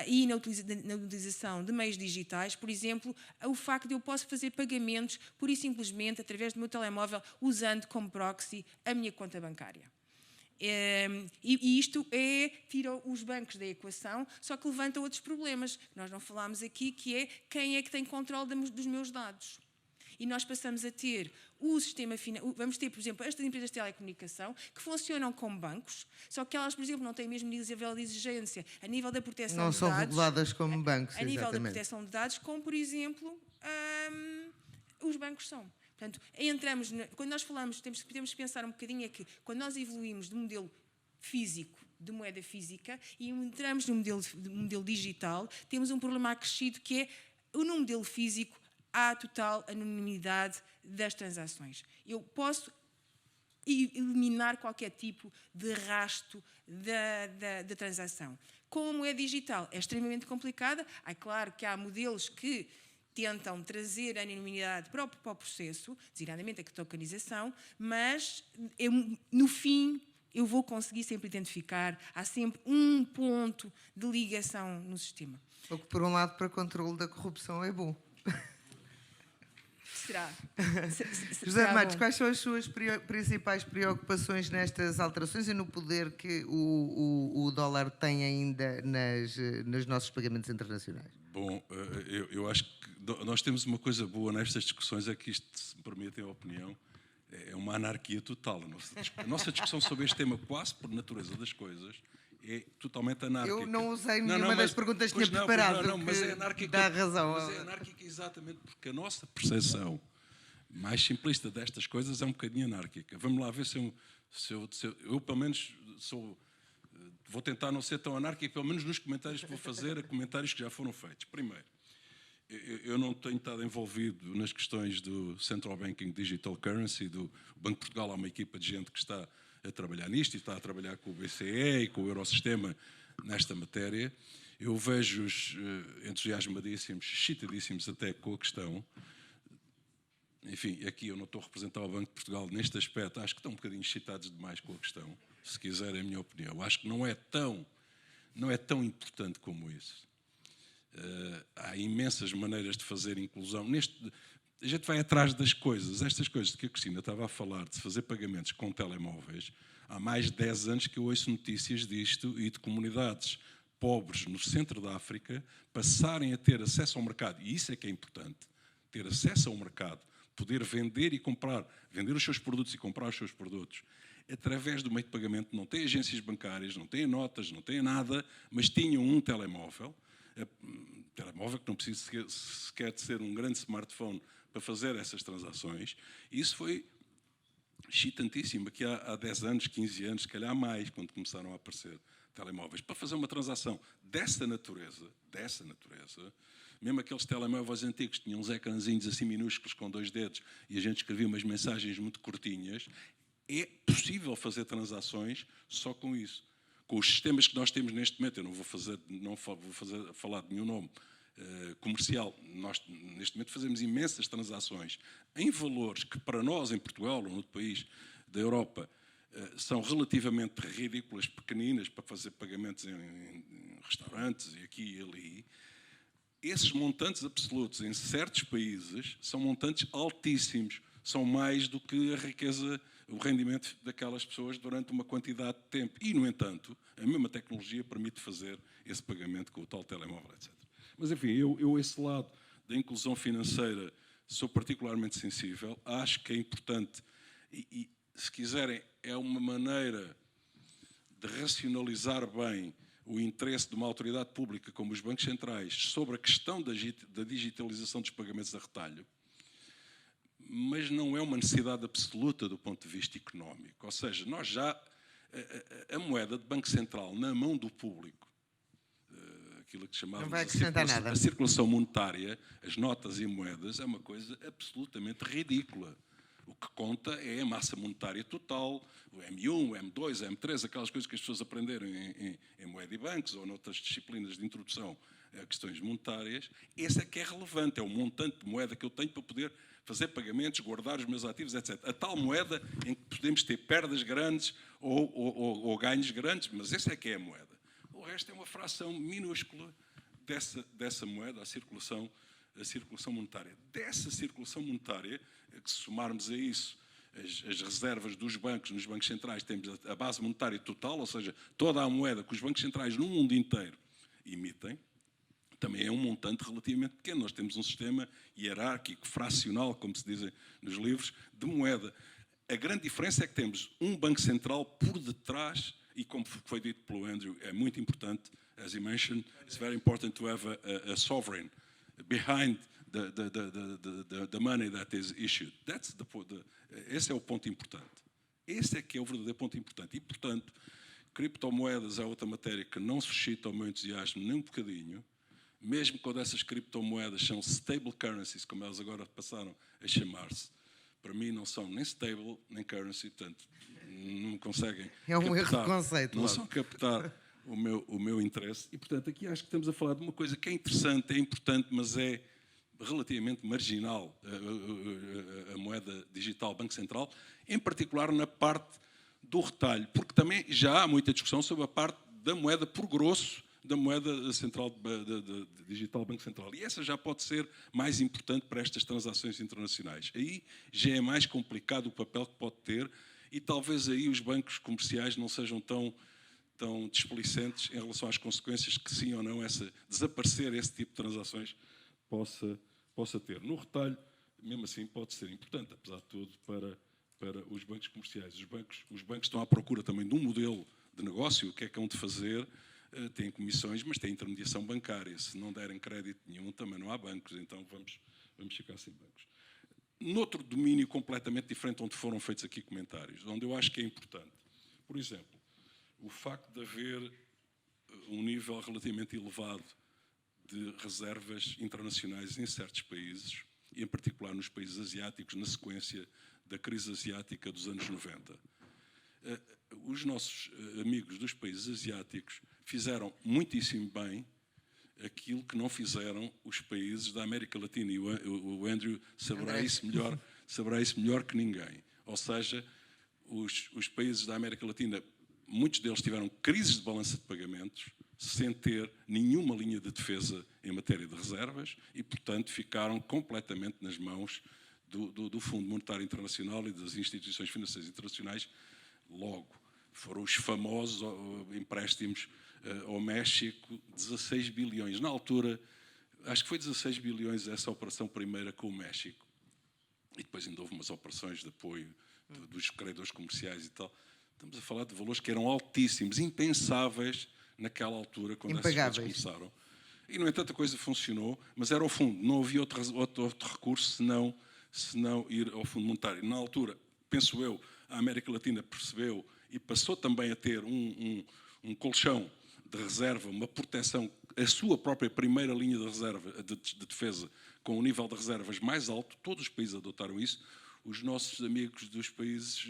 e na utilização de meios digitais. Por exemplo, o facto de eu posso fazer pagamentos pura e simplesmente através do meu telemóvel, usando como proxy a minha conta bancária. E isto tira os bancos da equação, só que levanta outros problemas que nós não falámos aqui, que é quem é que tem controle dos meus dados. E nós passamos a ter o sistema financeiro. Vamos ter, por exemplo, estas empresas de telecomunicação que funcionam como bancos, só que elas, por exemplo, não têm o mesmo nível de exigência a nível da proteção de dados. Não são reguladas como bancos, a nível exatamente. da proteção de dados, como, por exemplo, os bancos são. Portanto, quando nós falamos, temos que pensar um bocadinho, é que quando nós evoluímos de modelo físico, de moeda física, e entramos no modelo digital, temos um problema acrescido, que é, no modelo físico, há total anonimidade das transações. Eu posso eliminar qualquer tipo de rastro da transação. Com a moeda digital é extremamente complicada. É claro que há modelos que tentam trazer a anonimidade para o processo, designadamente a tokenização, mas no fim eu vou conseguir sempre identificar, há sempre um ponto de ligação no sistema. O que, por um lado, para controle da corrupção é bom. Será? José Matos, quais são as suas principais preocupações nestas alterações e no poder que o dólar tem ainda nos nossos pagamentos internacionais? Bom, eu acho que nós temos uma coisa boa nestas discussões, é que isto, se me permitem a opinião, é uma anarquia total. A nossa discussão sobre este tema, quase por natureza das coisas, é totalmente anárquica. Eu não usei nenhuma das perguntas que tinha preparado. Mas é anárquica. Dá razão. Mas é anárquica exatamente porque a nossa percepção mais simplista destas coisas é um bocadinho anárquica. Vamos lá ver se eu pelo menos, vou tentar não ser tão anárquico, pelo menos nos comentários que vou fazer, comentários que já foram feitos. Primeiro, eu não tenho estado envolvido nas questões do Central Banking Digital Currency, do Banco de Portugal. Há uma equipa de gente que está a trabalhar nisto e está a trabalhar com o BCE e com o Eurosistema nesta matéria. Eu vejo-os entusiasmadíssimos, excitadíssimos até com a questão. Enfim, aqui eu não estou a representar o Banco de Portugal neste aspecto, acho que estão um bocadinho excitados demais com a questão, se quiserem a minha opinião. Acho que não é tão importante como isso. Há imensas maneiras de fazer inclusão. A gente vai atrás das coisas. Estas coisas que a Cristina estava a falar, de fazer pagamentos com telemóveis, há mais de 10 anos que eu ouço notícias disto e de comunidades pobres no centro da África passarem a ter acesso ao mercado. E isso é que é importante, ter acesso ao mercado, poder vender e comprar, vender os seus produtos e comprar os seus produtos, através do meio de pagamento. Não tem agências bancárias, não tem notas, não tem nada, mas tinham um telemóvel que não precisa sequer de ser um grande smartphone para fazer essas transações. E isso foi excitantíssimo, aqui há 10 anos, 15 anos, se calhar mais, quando começaram a aparecer telemóveis, para fazer uma transação dessa natureza, mesmo aqueles telemóveis antigos tinham uns ecrãzinhos assim minúsculos com 2 dedos e a gente escrevia umas mensagens muito curtinhas, é possível fazer transações só com isso. Com os sistemas que nós temos neste momento, eu não vou falar de nenhum nome comercial, nós neste momento fazemos imensas transações em valores que para nós em Portugal ou noutro país da Europa são relativamente ridículas, pequeninas, para fazer pagamentos em restaurantes e aqui e ali. Esses montantes absolutos em certos países são montantes altíssimos, são mais do que a riqueza, o rendimento daquelas pessoas durante uma quantidade de tempo. E, no entanto, a mesma tecnologia permite fazer esse pagamento com o tal telemóvel, etc. Mas, enfim, eu esse lado da inclusão financeira sou particularmente sensível, acho que é importante e se quiserem, é uma maneira de racionalizar bem o interesse de uma autoridade pública como os bancos centrais sobre a questão da digitalização dos pagamentos a retalho, mas não é uma necessidade absoluta do ponto de vista económico. Ou seja, nós já, a moeda de Banco Central na mão do público, aquilo que chamávamos a circulação monetária, as notas e moedas, é uma coisa absolutamente ridícula. O que conta é a massa monetária total, o M1, o M2, o M3, aquelas coisas que as pessoas aprenderam em moeda e bancos ou noutras disciplinas de introdução a questões monetárias. Esse é que é relevante, é o montante de moeda que eu tenho para poder fazer pagamentos, guardar os meus ativos, etc. A tal moeda em que podemos ter perdas grandes ou ganhos grandes, mas essa é que é a moeda. O resto é uma fração minúscula dessa moeda, a circulação monetária. Dessa circulação monetária, que se somarmos a isso as reservas dos bancos, nos bancos centrais, temos a base monetária total, ou seja, toda a moeda que os bancos centrais no mundo inteiro emitem, também é um montante relativamente pequeno. Nós temos um sistema hierárquico, fracional, como se dizem nos livros, de moeda. A grande diferença é que temos um banco central por detrás, e como foi dito pelo Andrew, é muito importante, as he mentioned, it's very important to have a sovereign behind the money that is issued. Esse é o ponto importante. Esse é que é o verdadeiro ponto importante. E, portanto, criptomoedas é outra matéria que não suscita o meu entusiasmo nem um bocadinho, mesmo quando essas criptomoedas são stable currencies, como elas agora passaram a chamar-se. Para mim não são nem stable, nem currency, portanto, não conseguem erro de conceito. Não são captar o meu interesse. E, portanto, aqui acho que estamos a falar de uma coisa que é interessante, é importante, mas é relativamente marginal, a moeda digital Banco Central, em particular na parte do retalho, porque também já há muita discussão sobre a parte da moeda por grosso, da moeda central digital Banco Central. E essa já pode ser mais importante para estas transações internacionais. Aí já é mais complicado o papel que pode ter e talvez aí os bancos comerciais não sejam tão displicentes em relação às consequências que sim ou não desaparecer esse tipo de transações possa ter. No retalho, mesmo assim, pode ser importante, apesar de tudo, para os bancos comerciais. Os bancos estão à procura também de um modelo de negócio, o que é que hão de fazer. Têm comissões, mas têm intermediação bancária. Se não derem crédito nenhum, também não há bancos, então vamos ficar sem bancos. Noutro domínio completamente diferente, onde foram feitos aqui comentários, onde eu acho que é importante, por exemplo, o facto de haver um nível relativamente elevado de reservas internacionais em certos países, e em particular nos países asiáticos, na sequência da crise asiática dos anos 90. Os nossos amigos dos países asiáticos fizeram muitíssimo bem aquilo que não fizeram os países da América Latina. E o Andrew saberá isso melhor que ninguém. Ou seja, os países da América Latina, muitos deles tiveram crises de balança de pagamentos sem ter nenhuma linha de defesa em matéria de reservas e, portanto, ficaram completamente nas mãos do Fundo Monetário Internacional e das instituições financeiras internacionais. Logo, foram os famosos empréstimos ao México, 16 bilhões. Na altura, acho que foi 16 bilhões essa operação primeira com o México. E depois ainda houve umas operações de apoio dos credores comerciais e tal. Estamos a falar de valores que eram altíssimos, impensáveis naquela altura, quando essas coisas começaram. E, no entanto, a coisa funcionou, mas era ao fundo. Não havia outro recurso senão ir ao Fundo Monetário. Na altura, penso eu, a América Latina percebeu e passou também a ter um colchão de reserva, uma proteção, a sua própria primeira linha de reserva, de defesa, com um nível de reservas mais alto. Todos os países adotaram isso. Os nossos amigos dos países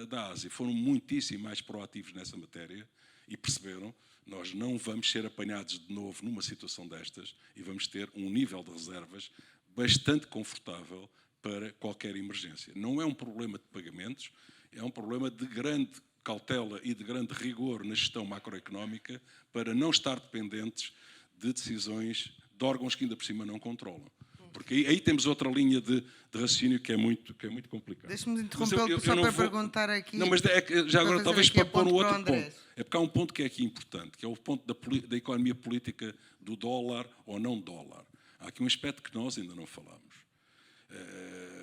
da Ásia foram muitíssimo mais proativos nessa matéria e perceberam: nós não vamos ser apanhados de novo numa situação destas e vamos ter um nível de reservas bastante confortável para qualquer emergência. Não é um problema de pagamentos, é um problema de grande cautela e de grande rigor na gestão macroeconómica para não estar dependentes de decisões de órgãos que ainda por cima não controlam. Porque aí temos outra linha de raciocínio que é muito complicada. Deixe-me interrompê-lo só para perguntar aqui. Não, mas já agora talvez para pôr um outro ponto. É porque há um ponto que é aqui importante, que é o ponto da economia política do dólar ou não dólar. Há aqui um aspecto que nós ainda não falamos.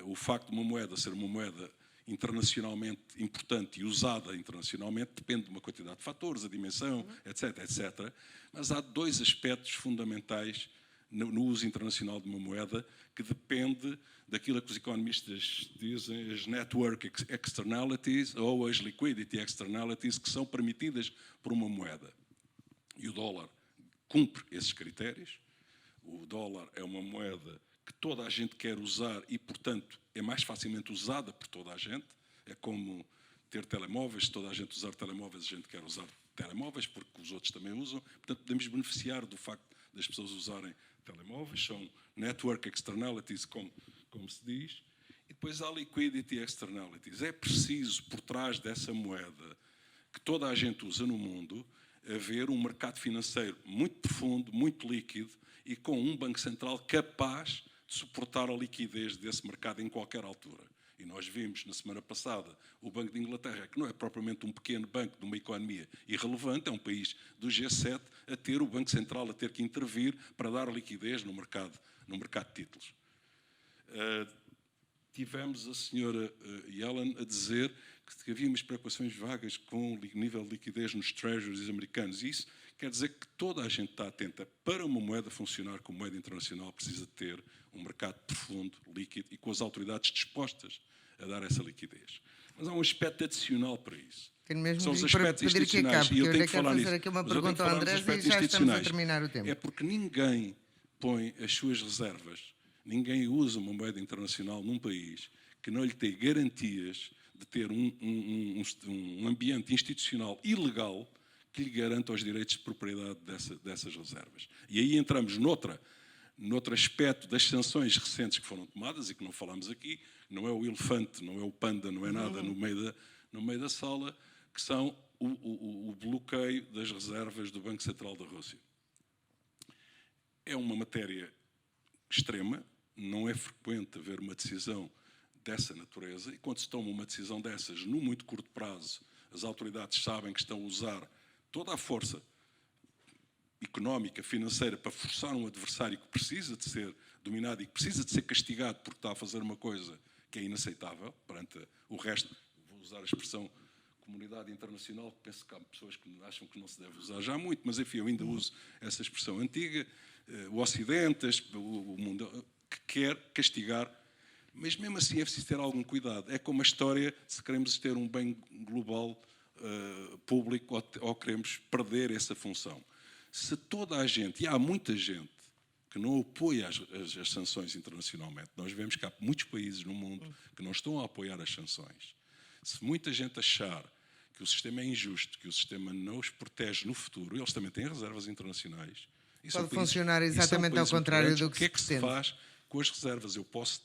O facto de uma moeda ser uma moeda internacionalmente importante e usada internacionalmente depende de uma quantidade de fatores, a dimensão, etc, etc. Mas há dois aspectos fundamentais no uso internacional de uma moeda que depende daquilo que os economistas dizem, as network externalities ou as liquidity externalities que são permitidas por uma moeda. E o dólar cumpre esses critérios. O dólar é uma moeda que toda a gente quer usar e, portanto, é mais facilmente usada por toda a gente. É como ter telemóveis. Se toda a gente usar telemóveis, a gente quer usar telemóveis porque os outros também usam. Portanto, podemos beneficiar do facto das pessoas usarem telemóveis. São network externalities, como se diz. E depois há liquidity externalities. É preciso, por trás dessa moeda que toda a gente usa no mundo, haver um mercado financeiro muito profundo, muito líquido e com um Banco Central capaz de suportar a liquidez desse mercado em qualquer altura. E nós vimos na semana passada o Banco de Inglaterra, que não é propriamente um pequeno banco de uma economia irrelevante, é um país do G7, a ter o Banco Central a ter que intervir para dar liquidez no mercado de títulos. Tivemos a senhora Yellen a dizer que havia umas preocupações vagas com o nível de liquidez nos treasuries americanos. E isso quer dizer que toda a gente está atenta. Para uma moeda funcionar como moeda internacional, precisa ter um mercado profundo, líquido e com as autoridades dispostas a dar essa liquidez. Mas há um aspecto adicional para isso. Tenho mesmo São os aspectos institucionais. E eu tenho que fazer aqui uma pergunta ao Andrés e já estamos a terminar o tempo. É porque ninguém põe as suas reservas, ninguém usa uma moeda internacional num país que não lhe tem garantias de ter um ambiente institucional e legal que lhe garanta os direitos de propriedade dessas reservas. E aí entramos noutro aspecto das sanções recentes que foram tomadas e que não falamos aqui, não é o elefante, não é o panda, não é nada no meio da sala, que são o bloqueio das reservas do Banco Central da Rússia. É uma matéria extrema, não é frequente haver uma decisão dessa natureza, e quando se toma uma decisão dessas, no muito curto prazo, as autoridades sabem que estão a usar toda a força económica, financeira, para forçar um adversário que precisa de ser dominado e que precisa de ser castigado porque está a fazer uma coisa que é inaceitável perante o resto. Vou usar a expressão comunidade internacional, que penso que há pessoas que acham que não se deve usar já muito, mas enfim, eu ainda uso essa expressão antiga. O Ocidente, o mundo, que quer castigar, mas mesmo assim é preciso ter algum cuidado. É como a história de se queremos ter um bem global público ou queremos perder essa função. Se toda a gente, e há muita gente que não apoia as sanções internacionalmente, nós vemos que há muitos países no mundo que não estão a apoiar as sanções. Se muita gente achar que o sistema é injusto, que o sistema não os protege no futuro, eles também têm reservas internacionais, E são Pode países- funcionar e são exatamente ao países muito contrário grandes. do que O que é se que se pretende. faz com as reservas? Eu posso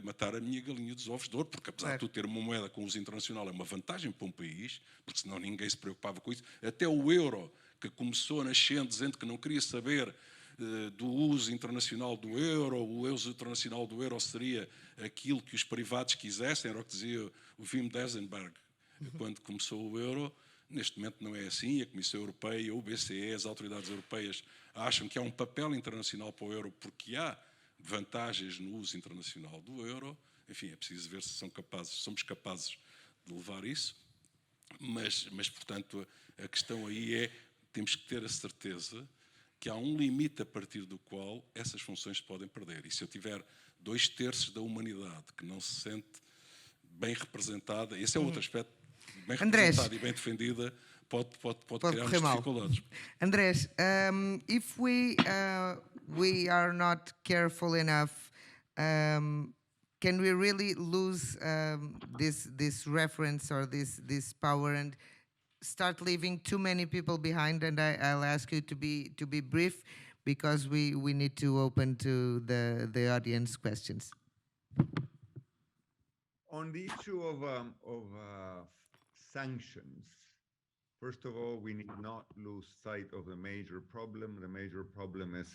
matar a minha galinha dos ovos de ouro, porque apesar Claro. de tu ter uma moeda com uso internacional é uma vantagem para um país, porque senão ninguém se preocupava com isso. Até o euro, que começou nascendo dizendo que não queria saber do uso internacional do euro, o uso internacional do euro seria aquilo que os privados quisessem, era o que dizia o Wim Desenberg quando começou o euro. Neste momento não é assim, a Comissão Europeia, o BCE, as autoridades europeias acham que há um papel internacional para o euro porque há vantagens no uso internacional do euro. Enfim, é preciso ver se somos capazes de levar isso. Mas, portanto, a questão aí é, temos que ter a certeza que há um limite a partir do qual essas funções se podem perder. E se eu tiver 2/3 da humanidade que não se sente bem representada, esse é outro aspecto, bem Andrés. representada e bem defendida, pode criar correr mal. dificuldades. Andrés, if we are not careful enough, can we really lose this reference or this power and start leaving too many people behind? And I'll ask you to be brief because we need to open to the audience questions. On the issue of sanctions, first of all, we need not lose sight of the major problem. The major problem is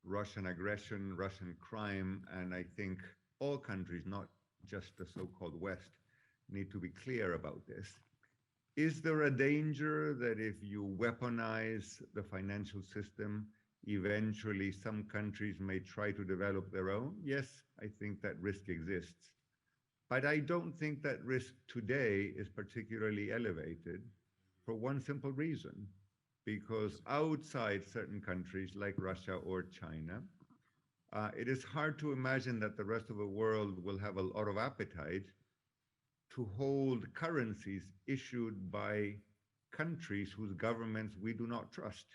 Russian aggression, Russian crime, and I think all countries, not just the so-called West, need to be clear about this. Is there a danger that if you weaponize the financial system, eventually some countries may try to develop their own? Yes, I think that risk exists. But I don't think that risk today is particularly elevated for one simple reason, because outside certain countries like Russia or China, it is hard to imagine that the rest of the world will have a lot of appetite to hold currencies issued by countries whose governments we do not trust.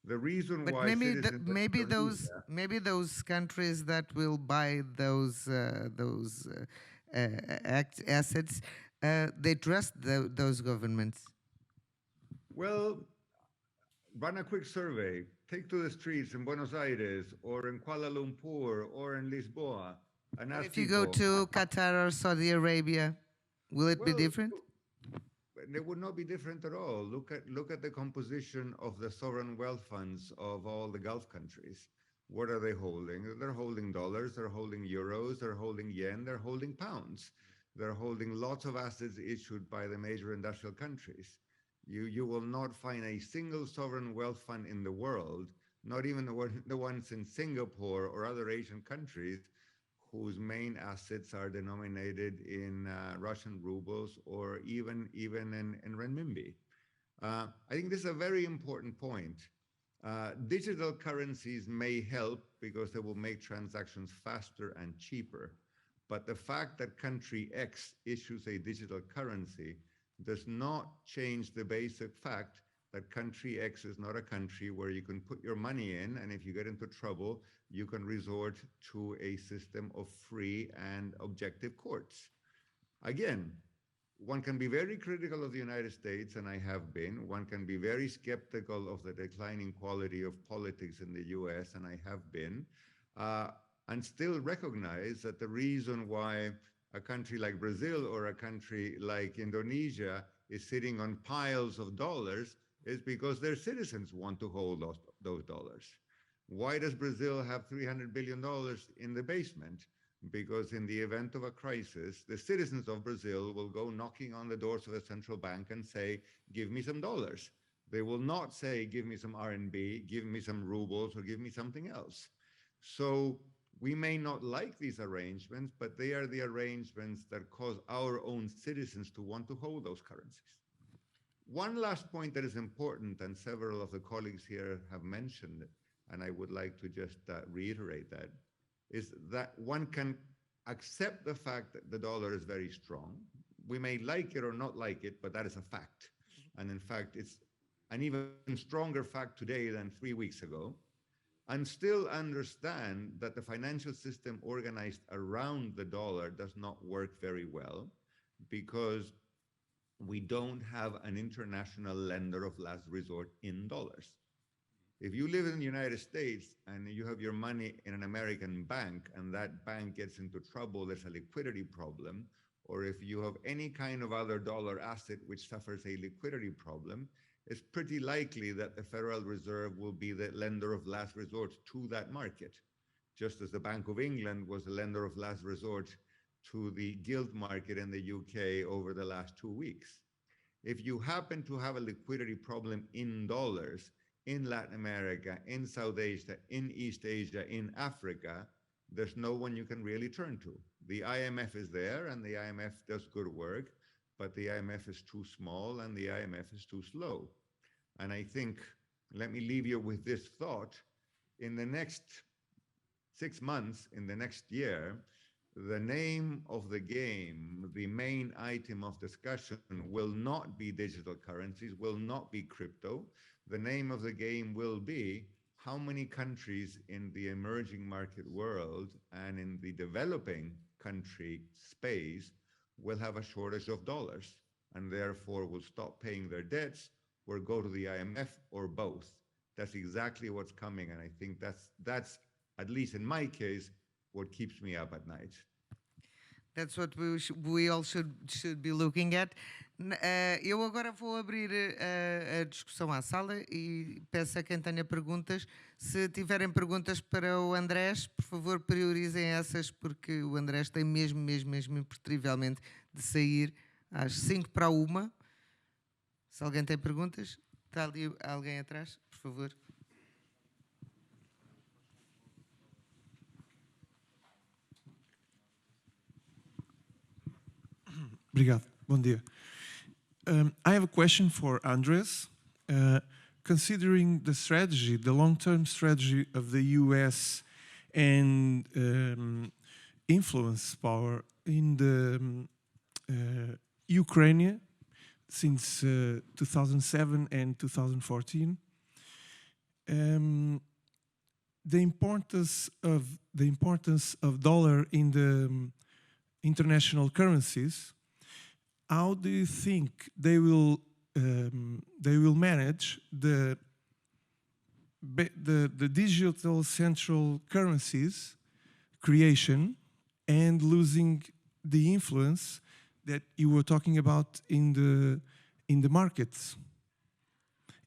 The reason But why citizens of Indonesia- maybe those countries that will buy those assets, they trust those governments. Well, run a quick survey. Take to the streets in Buenos Aires or in Kuala Lumpur or in Lisboa and ask If you go people- to Qatar or Saudi Arabia, will it be Well, different? It would not be different at all. Look at the composition of the sovereign wealth funds of all the Gulf countries. What are they holding? They're holding dollars, they're holding euros, they're holding yen, they're holding pounds. They're holding lots of assets issued by the major industrial countries. You will not find a single sovereign wealth fund in the world, not even the ones in Singapore or other Asian countries, whose main assets are denominated in Russian rubles or even in renminbi. I think this is a very important point. Digital currencies may help because they will make transactions faster and cheaper. But the fact that country X issues a digital currency does not change the basic fact that country X is not a country where you can put your money in, and if you get into trouble, you can resort to a system of free and objective courts. Again, one can be very critical of the United States, and I have been. One can be very skeptical of the declining quality of politics in the US, and I have been, and still recognize that the reason why a country like Brazil or a country like Indonesia is sitting on piles of dollars is because their citizens want to hold those dollars. Why does Brazil have $300 billion in the basement? Because in the event of a crisis, the citizens of Brazil will go knocking on the doors of the central bank and say, give me some dollars. They will not say, give me some RMB, give me some rubles, or give me something else. So we may not like these arrangements, but they are the arrangements that cause our own citizens to want to hold those currencies. One last point that is important, and several of the colleagues here have mentioned it, and I would like to just reiterate that, is that one can accept the fact that the dollar is very strong. We may like it or not like it, but that is a fact. And in fact, it's an even stronger fact today than 3 weeks ago, and still understand that the financial system organized around the dollar does not work very well because we don't have an international lender of last resort in dollars. If you live in the United States and you have your money in an American bank and that bank gets into trouble, there's a liquidity problem, or if you have any kind of other dollar asset which suffers a liquidity problem, it's pretty likely that the Federal Reserve will be the lender of last resort to that market, just as the Bank of England was the lender of last resort to the gilt market in the UK over the last 2 weeks. If you happen to have a liquidity problem in dollars, in Latin America, in South Asia, in East Asia, in Africa, there's no one you can really turn to. The IMF is there and the IMF does good work, but the IMF is too small and the IMF is too slow. And I think, let me leave you with this thought, in the next 6 months, in the next year, the name of the game, the main item of discussion will not be digital currencies, will not be crypto. The name of the game will be how many countries in the emerging market world and in the developing country space will have a shortage of dollars and therefore will stop paying their debts or go to the IMF or both. That's exactly what's coming. And I think that's at least in my case, what keeps me up at night. That's what we all should be looking at. Eu agora vou abrir a discussão à sala e peço a quem tenha perguntas, se tiverem perguntas para o Andrés, por favor priorizem essas, porque o Andrés tem mesmo impertrivelmente de sair às 1:55. Se alguém tem perguntas, está ali alguém atrás, por favor. Obrigado. Bom dia. I have a question for Andres. Considering the strategy, the long-term strategy of the US and influence power in the Ukraine since 2007 and 2014, the importance of dollar in the international currencies. How do you think they will manage the digital central currencies creation and losing the influence that you were talking about in the markets?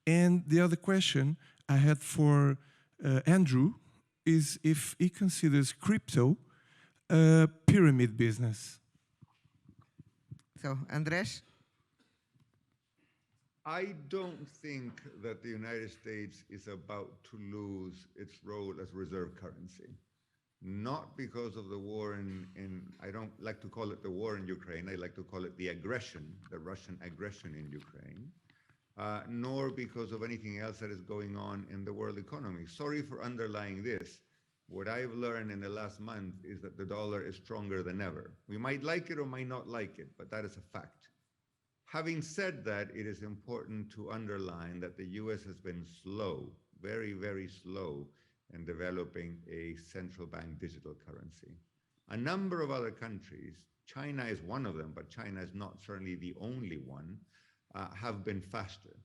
And the other question I had for Andrew is if he considers crypto a pyramid business. So, Andrés? I don't think that the United States is about to lose its role as reserve currency. Not because of the war I don't like to call it the war in Ukraine, I like to call it the aggression, the Russian aggression in Ukraine, nor because of anything else that is going on in the world economy. Sorry for underlying this. What I've learned in the last month is that the dollar is stronger than ever. We might like it or might not like it, but that is a fact. Having said that, it is important to underline that the US has been slow, very slow in developing a central bank digital currency. A number of other countries, China is one of them, but China is not certainly the only one, have been faster.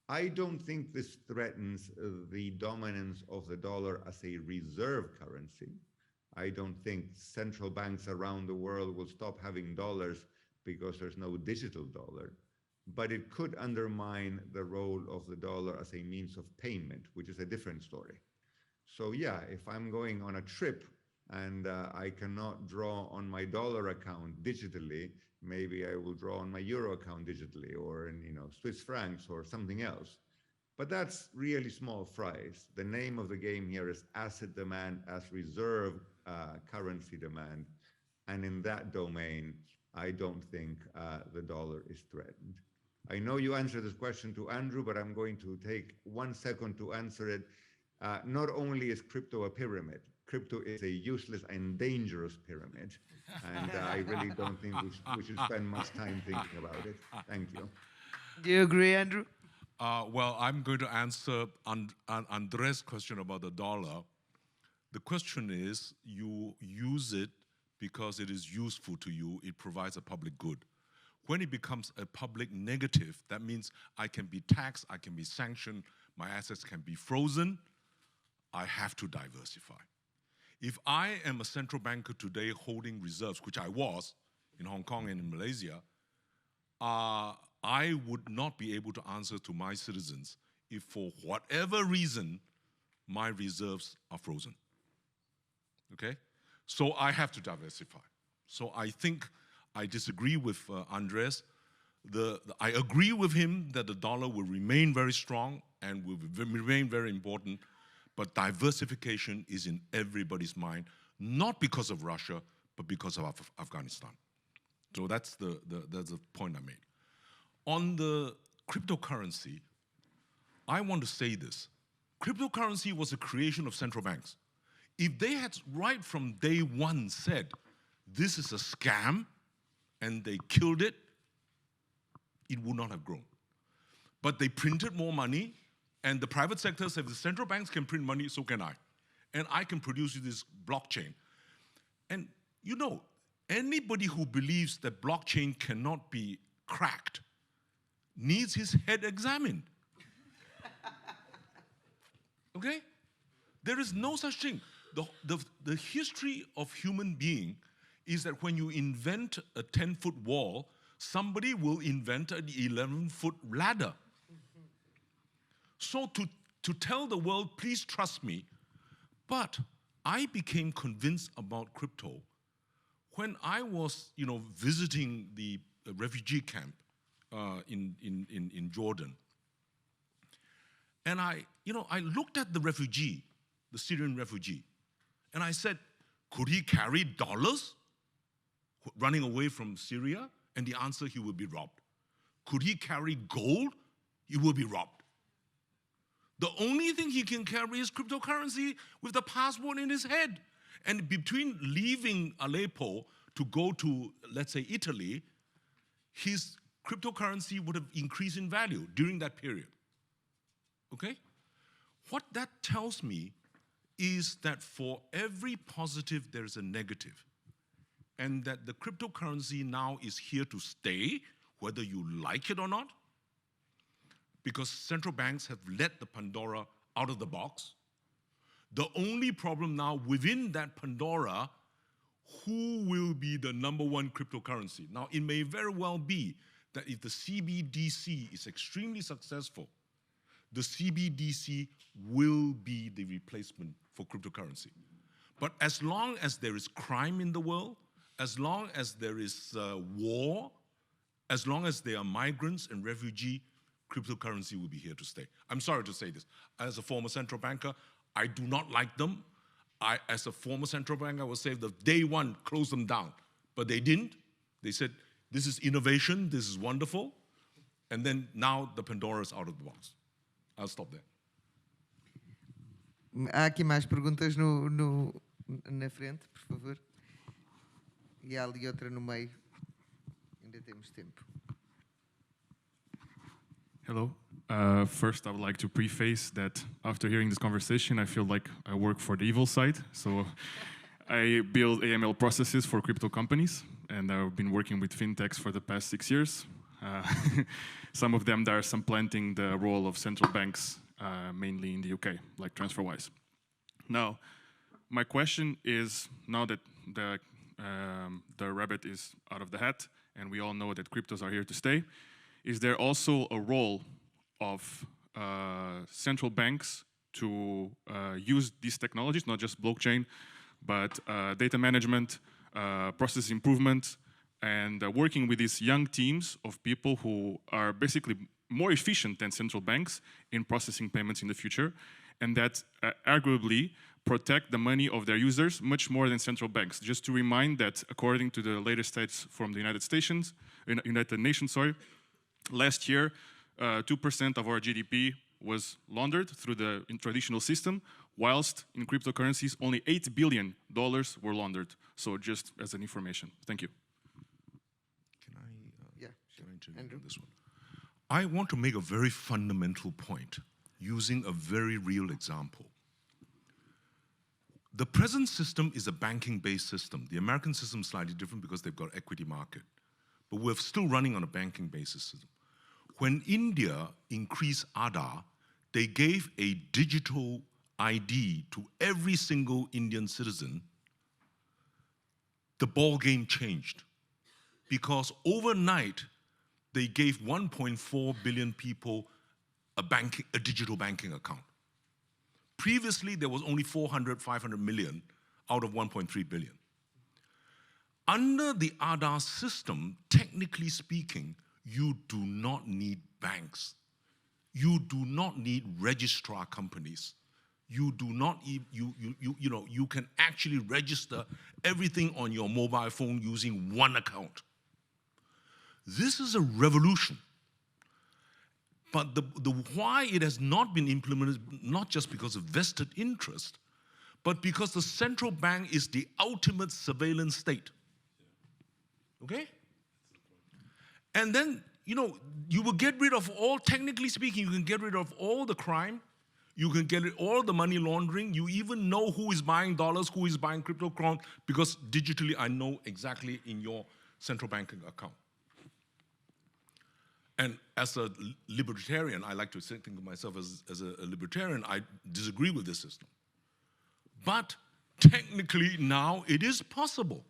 I don't think this threatens the dominance of the dollar as a reserve currency. I don't think central banks around the world will stop having dollars because there's no digital dollar. But it could undermine the role of the dollar as a means of payment, which is a different story. So yeah, if I'm going on a trip and I cannot draw on my dollar account digitally, maybe I will draw on my euro account digitally or in Swiss francs or something else. But that's really small fries. The name of the game here is asset demand as reserve currency demand. And in that domain, I don't think the dollar is threatened. I know you answered this question to Andrew, but I'm going to take 1 second to answer it. Not only is crypto a pyramid, crypto is a useless and dangerous pyramid. And I really don't think we should spend much time thinking about it. Thank you. Do you agree, Andrew? Well, I'm going to answer Andres' question about the dollar. The question is, you use it because it is useful to you, it provides a public good. When it becomes a public negative, that means I can be taxed, I can be sanctioned my assets can be frozen, I have to diversify. If I am a central banker today holding reserves, which I was in Hong Kong and in Malaysia, I would not be able to answer to my citizens if for whatever reason my reserves are frozen. Okay? So I have to diversify. So I think I disagree with Andres. I agree with him that the dollar will remain very strong and will remain very important, but diversification is in everybody's mind, not because of Russia, but because of Afghanistan. So that's the point I made. On the cryptocurrency, I want to say this. Cryptocurrency was a creation of central banks. If they had right from day one said, this is a scam, and they killed it, it would not have grown. But they printed more money, and the private sector said, if the central banks can print money, so can I. And I can produce this blockchain. And you know, anybody who believes that blockchain cannot be cracked needs his head examined. Okay? There is no such thing. The history of human being is that when you invent a 10-foot wall, somebody will invent an 11-foot ladder. So to tell the world, please trust me, but I became convinced about crypto when I was, visiting the refugee camp in Jordan. And I looked at the refugee, the Syrian refugee, and I said, could he carry dollars running away from Syria? And the answer, he would be robbed. Could he carry gold? He will be robbed. The only thing he can carry is cryptocurrency with the password in his head. And between leaving Aleppo to go to, let's say, Italy, his cryptocurrency would have increased in value during that period. Okay? What that tells me is that for every positive, there is a negative. And that the cryptocurrency now is here to stay, whether you like it or not, because central banks have let the Pandora out of the box. The only problem now within that Pandora, who will be the #1 cryptocurrency? Now, it may very well be that if the CBDC is extremely successful, the CBDC will be the replacement for cryptocurrency. But as long as there is crime in the world, as long as there is war, as long as there are migrants and refugees, cryptocurrency will be here to stay. I'm sorry to say this. As a former central banker, I do not like them. As a former central banker, I would say that day one, close them down. But they didn't. They said, this is innovation, this is wonderful. And then now the Pandora is out of the box. I'll stop there. Há aqui mais perguntas na frente, por favor. E há ali outra no meio. Ainda temos tempo. Hello. First, I would like to preface that after hearing this conversation, I feel like I work for the evil side. So I build AML processes for crypto companies, and I've been working with fintechs for the past 6 years. Some of them that are supplanting the role of central banks, mainly in the UK, like TransferWise. Now, my question is, now that the rabbit is out of the hat, and we all know that cryptos are here to stay, is there also a role of central banks to use these technologies, not just blockchain, but data management, process improvement, and working with these young teams of people who are basically more efficient than central banks in processing payments in the future, and that arguably protect the money of their users much more than central banks. Just to remind that according to the latest stats from the United Nations, last year, 2% of our GDP was laundered through the traditional system, whilst in cryptocurrencies, only $8 billion were laundered. So just as an information. Thank you. Can I intervene Andrew? on this one? I want to make a very fundamental point using a very real example. The present system is a banking-based system. The American system is slightly different because they've got equity market. But we're still running on a banking-based system. When India increased Aadhaar, they gave a digital ID to every single Indian citizen, the ball game changed. Because overnight, they gave 1.4 billion people a digital banking account. Previously, there was only 400, 500 million out of 1.3 billion. Under the Aadhaar system, technically speaking, you do not need banks. You do not need registrar companies. You do not, you can actually register everything on your mobile phone using one account. This is a revolution. But the why it has not been implemented, not just because of vested interest, but because the central bank is the ultimate surveillance state. Okay? And then, you will get rid of all, technically speaking, you can get rid of all the crime, you can get rid of all the money laundering, you even know who is buying dollars, who is buying cryptocurrency, because digitally I know exactly in your central banking account. And as a libertarian, I like to think of myself as a libertarian, I disagree with this system. But technically now it is possible.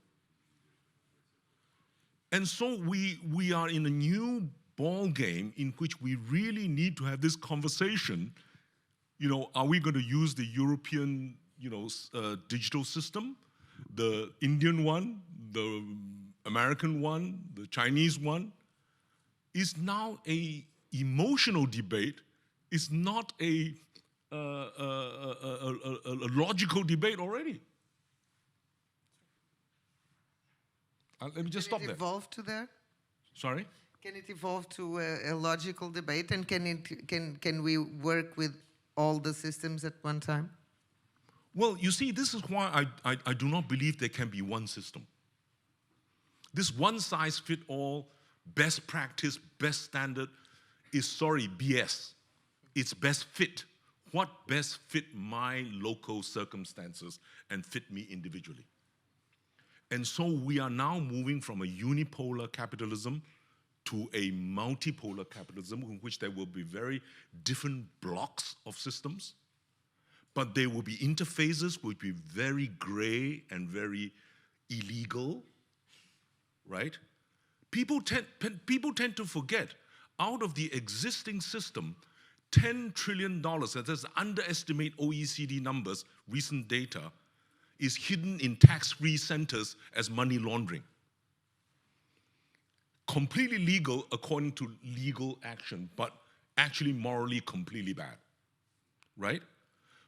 And so we are in a new ball game in which we really need to have this conversation. Are we going to use the European, digital system, the Indian one, the American one, the Chinese one? Is now a emotional debate. It's not a logical debate already. Let me just stop there. Can it evolve to that? Sorry? Can it evolve to a logical debate, and can we work with all the systems at one time? Well, you see, this is why I do not believe there can be one system. This one-size-fits-all, best practice, best standard is, BS. It's best fit. What best fit my local circumstances and fit me individually? And so we are now moving from a unipolar capitalism to a multipolar capitalism in which there will be very different blocks of systems, but there will be interfaces which will be very gray and very illegal, right? People tend to forget, out of the existing system, $10 trillion, that's underestimate OECD numbers, recent data, is hidden in tax-free centers as money laundering. Completely legal according to legal action, but actually morally completely bad, right?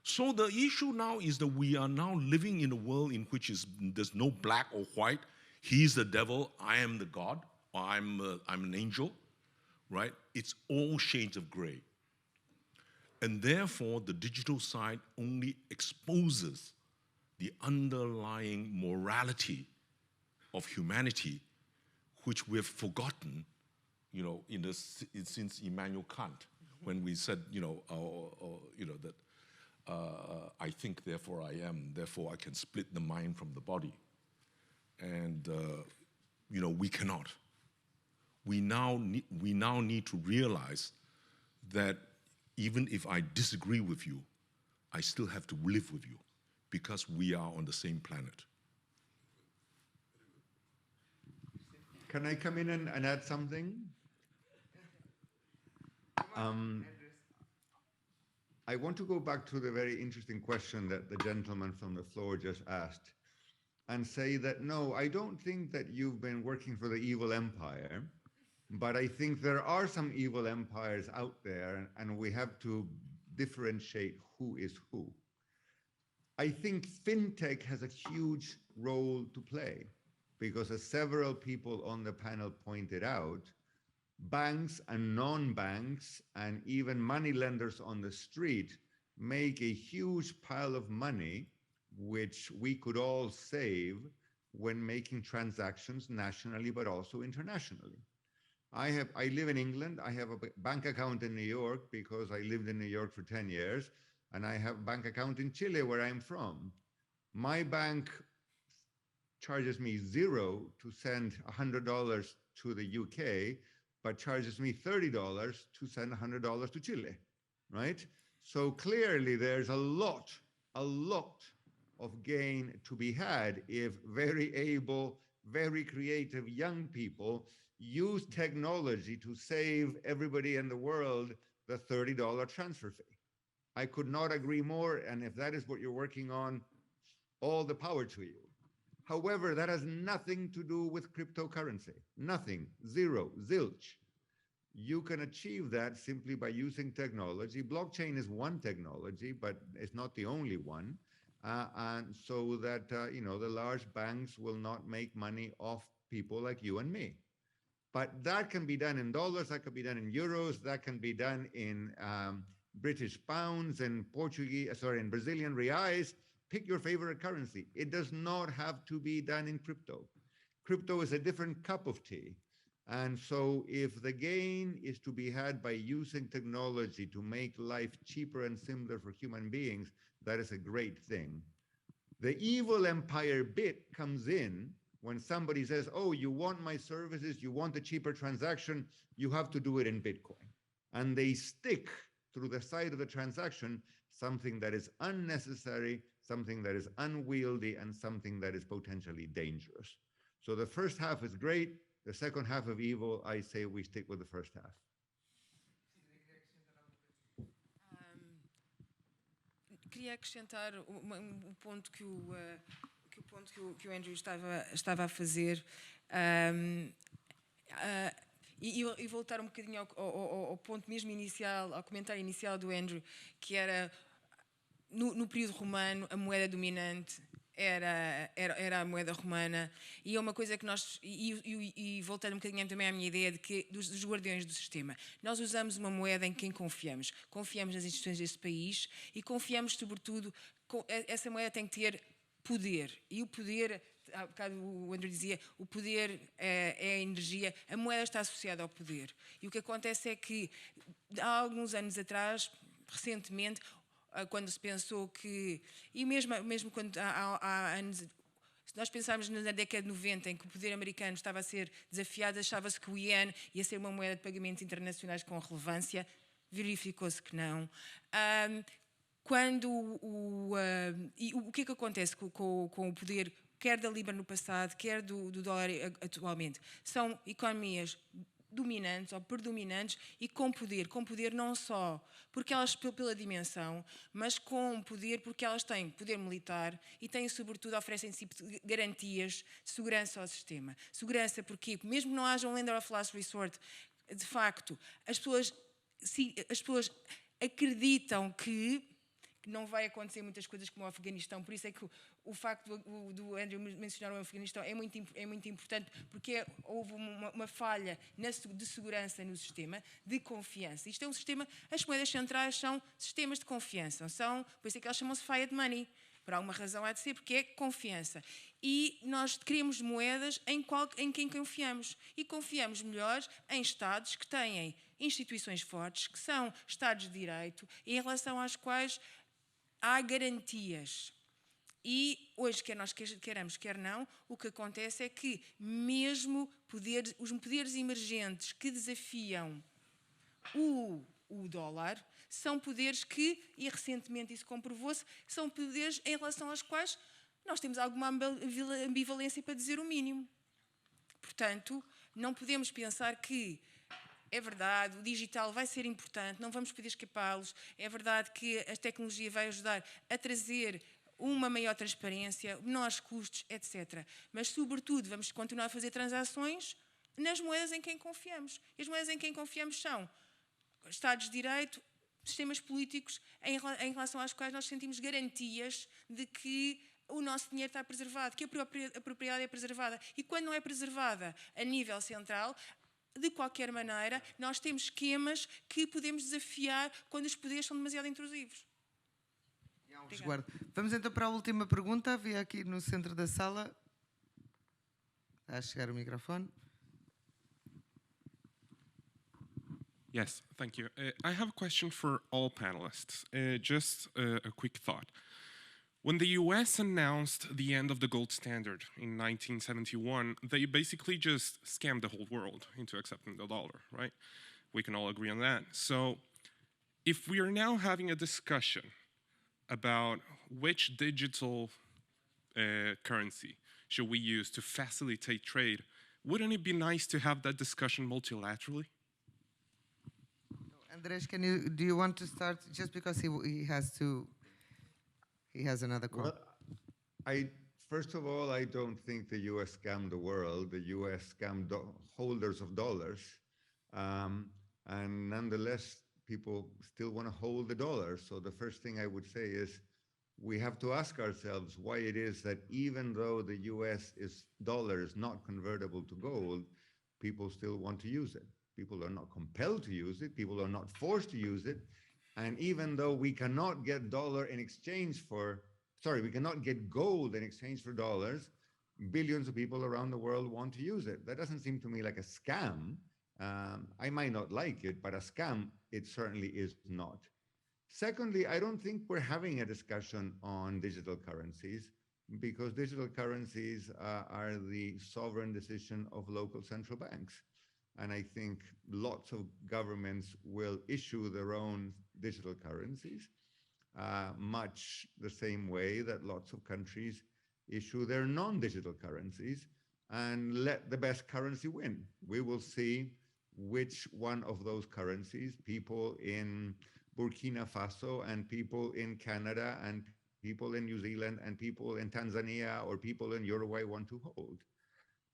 So the issue now is that we are now living in a world in which there's no black or white. He's the devil, I am the God, or I'm an angel, right? It's all shades of gray. And therefore, the digital side only exposes the underlying morality of humanity, which we have forgotten, since Immanuel Kant, when we said, that I think, therefore I am, therefore I can split the mind from the body. And, we cannot. We now need to realize that even if I disagree with you, I still have to live with you because we are on the same planet. Can I come in and add something? I want to go back to the very interesting question that the gentleman from the floor just asked and say that, no, I don't think that you've been working for the evil empire, but I think there are some evil empires out there and we have to differentiate who is who. I think fintech has a huge role to play because, as several people on the panel pointed out, banks and non-banks and even money lenders on the street make a huge pile of money which we could all save when making transactions nationally but also internationally. I live in England. I have a bank account in New York because I lived in New York for 10 years, and I have a bank account in Chile where I'm from. My bank charges me $0 to send $100 to the UK, but charges me $30 to send $100 to Chile, right? So clearly there's a lot of gain to be had if very able, very creative young people use technology to save everybody in the world the $30 transfer fee. I could not agree more, and if that is what you're working on, all the power to you. However, that has nothing to do with cryptocurrency. Nothing, zero, zilch. You can achieve that simply by using technology. Blockchain is one technology, but it's not the only one. And so that, the large banks will not make money off people like you and me. But that can be done in dollars, that can be done in euros, that can be done in British pounds and in Brazilian reais. Pick your favorite currency. It does not have to be done in crypto. Crypto is a different cup of tea. And so if the gain is to be had by using technology to make life cheaper and simpler for human beings, that is a great thing. The evil empire bit comes in when somebody says, oh, you want my services, you want a cheaper transaction, you have to do it in Bitcoin. And they stick through the side of the transaction something that is unnecessary, something that is unwieldy, and something that is potentially dangerous. So the first half is great. The second half of evil, I say we stick with the first half. Queria acrescentar ponto que o Andrew estava a fazer e voltar um bocadinho ao ponto mesmo inicial, ao comentário inicial do Andrew, que era no período romano a moeda dominante era a moeda romana, e é uma coisa que nós, e voltando um bocadinho também à minha ideia de que dos guardiões do sistema, nós usamos uma moeda em quem confiamos nas instituições deste país e confiamos sobretudo, essa moeda tem que ter poder, e o poder, há bocado o Andrew dizia, o poder é a energia, a moeda está associada ao poder, e o que acontece é que há alguns anos atrás, recentemente, quando se pensou que, e mesmo quando há anos, se nós pensarmos na década de 90 em que o poder americano estava a ser desafiado, achava-se que o iene ia ser uma moeda de pagamentos internacionais com relevância, verificou-se que não. E o que é que acontece com o poder, quer da Libra no passado, quer do dólar atualmente? São economias dominantes ou predominantes e com poder não só porque elas pela dimensão, mas com poder porque elas têm poder militar e têm sobretudo, oferecem-se garantias de segurança ao sistema. Segurança porque mesmo que não haja um lender of last resort, de facto, as pessoas acreditam que não vai acontecer muitas coisas como o Afeganistão, por isso é que o facto do Andrew mencionar o Afeganistão é muito importante, porque houve uma falha de segurança no sistema, de confiança. Isto é um sistema, as moedas centrais são sistemas de confiança, por isso é que elas chamam-se fiat money, por alguma razão há de ser, porque é confiança. E nós queremos moedas em quem confiamos, e confiamos melhor em Estados que têm instituições fortes, que são Estados de Direito, em relação às quais há garantias. E hoje, quer nós queiramos, quer não, o que acontece é que mesmo os poderes emergentes que desafiam o dólar são poderes que, e recentemente isso comprovou-se, são poderes em relação aos quais nós temos alguma ambivalência, para dizer o mínimo. Portanto, não podemos pensar que é verdade, o digital vai ser importante, não vamos poder escapá-los. É verdade que a tecnologia vai ajudar a trazer uma maior transparência, menores custos, etc. Mas, sobretudo, vamos continuar a fazer transações nas moedas em quem confiamos. E as moedas em quem confiamos são Estados de Direito, sistemas políticos em relação aos quais nós sentimos garantias de que o nosso dinheiro está preservado, que a propriedade é preservada. E quando não é preservada a nível central, de qualquer maneira, nós temos esquemas que podemos desafiar quando os poderes são demasiado intrusivos. Vamos então para a última pergunta. Havia aqui no centro da sala. Está a chegar o microfone. Yes, thank you. I have a question for all panelists. Just a quick thought. When the US announced the end of the gold standard in 1971, they basically just scammed the whole world into accepting the dollar, right? We can all agree on that. So if we are now having a discussion about which digital currency should we use to facilitate trade, wouldn't it be nice to have that discussion multilaterally? Andres, do you want to start just because he has another call? Well, first of all, I don't think the U.S. scammed the world. The U.S. scammed holders of dollars. And nonetheless, people still want to hold the dollar. So the first thing I would say is we have to ask ourselves why it is that even though the U.S. dollar is not convertible to gold, people still want to use it. People are not compelled to use it. People are not forced to use it. And even though we cannot get we cannot get gold in exchange for dollars, billions of people around the world want to use it. That doesn't seem to me like a scam. I might not like it, but a scam, it certainly is not. Secondly, I don't think we're having a discussion on digital currencies because digital currencies are the sovereign decision of local central banks. And I think lots of governments will issue their own digital currencies, much the same way that lots of countries issue their non-digital currencies, and let the best currency win. We will see which one of those currencies people in Burkina Faso and people in Canada and people in New Zealand and people in Tanzania or people in Uruguay want to hold.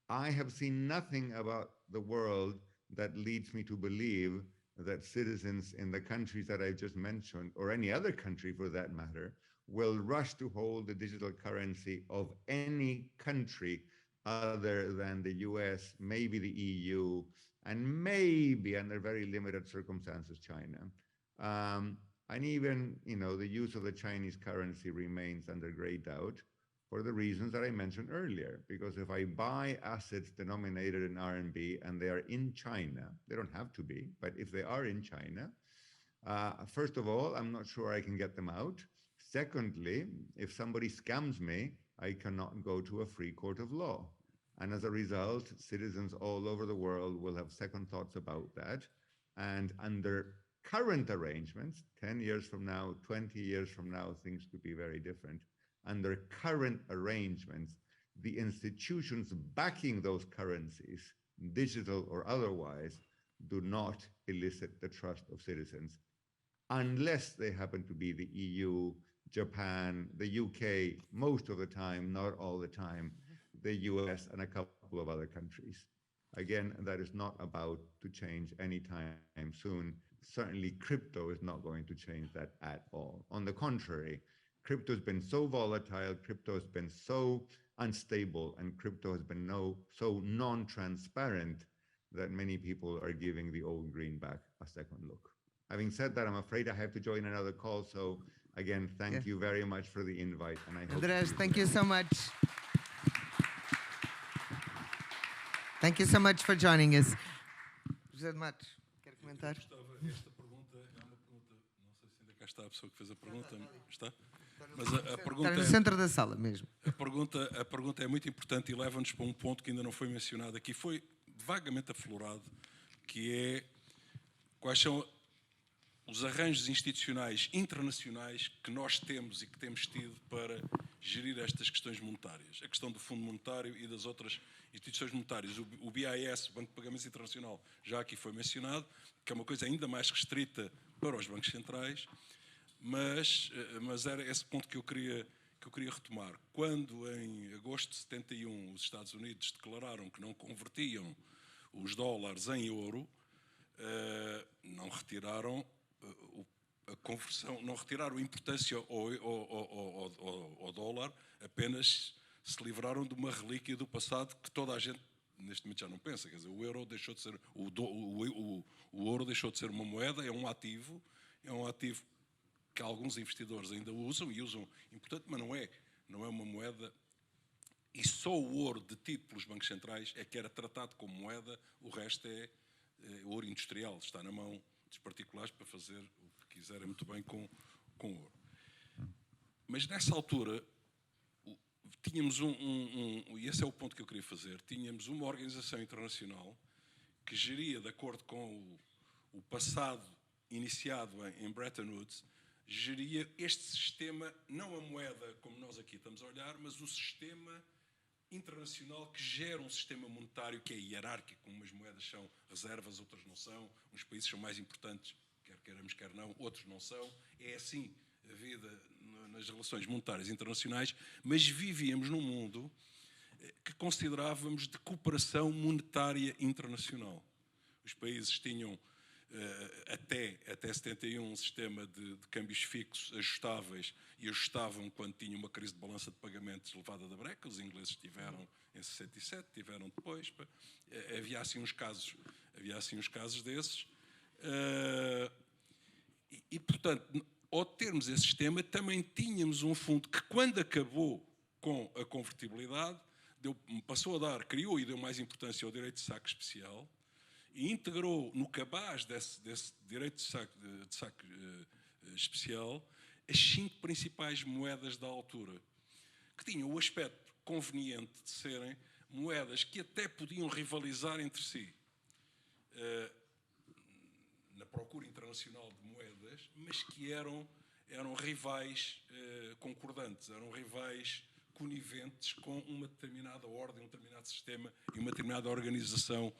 I have seen nothing about the world that leads me to believe that citizens in the countries that I just mentioned, or any other country for that matter, will rush to hold the digital currency of any country other than the US, maybe the EU, and maybe under very limited circumstances, China. And even, the use of the Chinese currency remains under great doubt for the reasons that I mentioned earlier. Because if I buy assets denominated in RMB and they are in China, they don't have to be, but if they are in China, first of all, I'm not sure I can get them out. Secondly, if somebody scams me, I cannot go to a free court of law. And as a result, citizens all over the world will have second thoughts about that. And under current arrangements, 10 years from now, 20 years from now, things could be very different. Under current arrangements, the institutions backing those currencies, digital or otherwise, do not elicit the trust of citizens, unless they happen to be the EU, Japan, the UK, most of the time, not all the time, the US, and a couple of other countries. Again, that is not about to change anytime soon. Certainly, crypto is not going to change that at all. On the contrary, crypto has been so volatile, crypto has been so unstable, and crypto has been so non-transparent that many people are giving the old greenback a second look. Having said that, I'm afraid I have to join another call. So again, thank you very much for the invite. And I hope Andres, thank you so much. Thank you so much for joining us. José de Matos, quer comentar? Esta pergunta é uma pergunta, não sei se ainda cá está a pessoa que fez a pergunta, está? Mas a pergunta Está no centro da sala mesmo. A pergunta é muito importante e leva-nos para um ponto que ainda não foi mencionado aqui, foi vagamente aflorado, que é quais são os arranjos institucionais internacionais que nós temos e que temos tido para gerir estas questões monetárias. A questão do Fundo Monetário e das outras instituições monetárias. O BIS, o Banco de Pagamentos Internacional, já aqui foi mencionado, que é uma coisa ainda mais restrita para os bancos centrais, mas era esse ponto que eu queria retomar. Quando, em agosto de 71, os Estados Unidos declararam que não convertiam os dólares em euro, não retiraram a conversão, não retiraram a importância ao dólar, apenas se livraram de uma relíquia do passado que toda a gente neste momento já não pensa. Quer dizer, o euro deixou de ser o ouro deixou de ser uma moeda, é um ativo que alguns investidores ainda usam e usam importante, mas não é uma moeda. E só o ouro detido pelos bancos centrais é que era tratado como moeda, o resto é ouro industrial, está na mão dos particulares para fazer o que quiserem muito bem com ouro. Mas nessa altura tínhamos e esse é o ponto que eu queria fazer, tínhamos uma organização internacional que geria, de acordo com o passado iniciado em Bretton Woods, geria este sistema, não a moeda como nós aqui estamos a olhar, mas o sistema internacional que gera um sistema monetário que é hierárquico. Umas moedas são reservas, outras não são. Uns países são mais importantes, quer queiramos, quer não, outros não são. É assim a vida nas relações monetárias internacionais, mas vivíamos num mundo que considerávamos de cooperação monetária internacional. Os países tinham até 71 um sistema de câmbios fixos ajustáveis e ajustavam quando tinham uma crise de balança de pagamentos levada da breca. Os ingleses tiveram em 67, tiveram depois. Havia assim uns casos desses. Portanto, ao termos esse sistema, também tínhamos um fundo que, quando acabou com a convertibilidade, criou e deu mais importância ao direito de saque especial e integrou no cabaz desse direito de saque especial as 5 principais moedas da altura, que tinham o aspecto conveniente de serem moedas que até podiam rivalizar entre si na procura internacional de moedas, mas que eram rivais concordantes, eram rivais coniventes com uma determinada ordem, um determinado sistema e uma determinada organização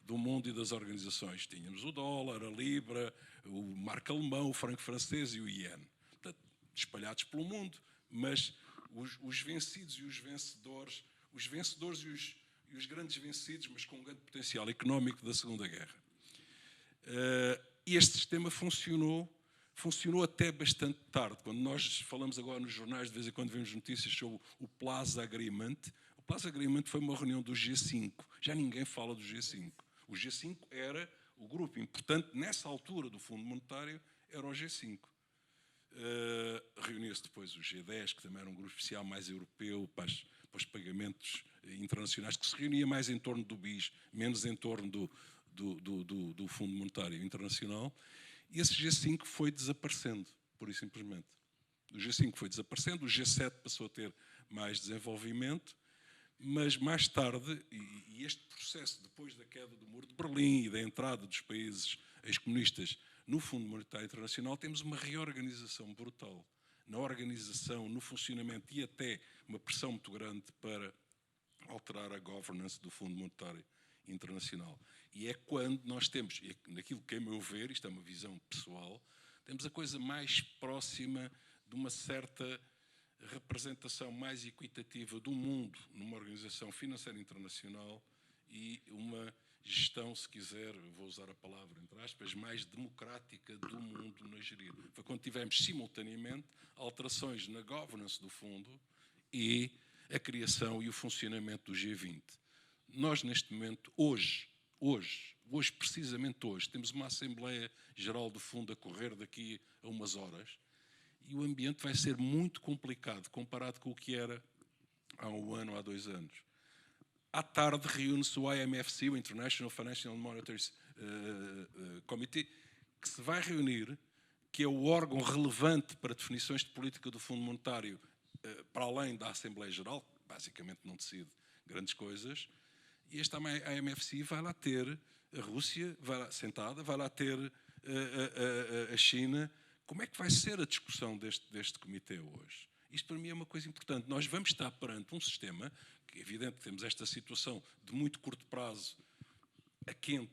do mundo e das organizações. Tínhamos o dólar, a libra, o marco alemão, o franco francês e o iene. Portanto, espalhados pelo mundo, mas os vencidos e os vencedores e os grandes vencidos, mas com um grande potencial económico da Segunda Guerra. E este sistema funcionou até bastante tarde. Quando nós falamos agora nos jornais, de vez em quando vemos notícias sobre o Plaza Agreement. O Plaza Agreement foi uma reunião do G5. Já ninguém fala do G5. O G5 era o grupo importante, nessa altura do Fundo Monetário, era o G5. Reunia-se depois o G10, que também era um grupo especial mais europeu para os pagamentos internacionais, que se reunia mais em torno do BIS, menos em torno do Fundo Monetário Internacional. E esse G5 foi desaparecendo, pura e simplesmente. O G5 foi desaparecendo, o G7 passou a ter mais desenvolvimento, mas mais tarde, e este processo depois da queda do Muro de Berlim e da entrada dos países ex-comunistas no Fundo Monetário Internacional, temos uma reorganização brutal na organização, no funcionamento e até uma pressão muito grande para alterar a governance do Fundo Monetário Internacional. E é quando nós temos, naquilo que é meu ver, isto é uma visão pessoal, temos a coisa mais próxima de uma certa representação mais equitativa do mundo numa organização financeira internacional e uma gestão, se quiser, vou usar a palavra entre aspas, mais democrática do mundo na gerir. Foi quando tivemos simultaneamente alterações na governance do fundo e a criação e o funcionamento do G20. Nós, neste momento, hoje, precisamente hoje, temos uma Assembleia Geral do Fundo a correr daqui a umas horas e o ambiente vai ser muito complicado comparado com o que era há um ano, há 2 anos. À tarde reúne-se o IMFC, o International Financial Monetary Committee, que se vai reunir, que é o órgão relevante para definições de política do Fundo Monetário, para além da Assembleia Geral, que basicamente não decide grandes coisas, e esta IMFC vai lá ter a Rússia sentada, vai lá ter a China. Como é que vai ser a discussão deste comitê hoje? Isto para mim é uma coisa importante. Nós vamos estar perante um sistema, que é evidente que temos esta situação de muito curto prazo, a quente,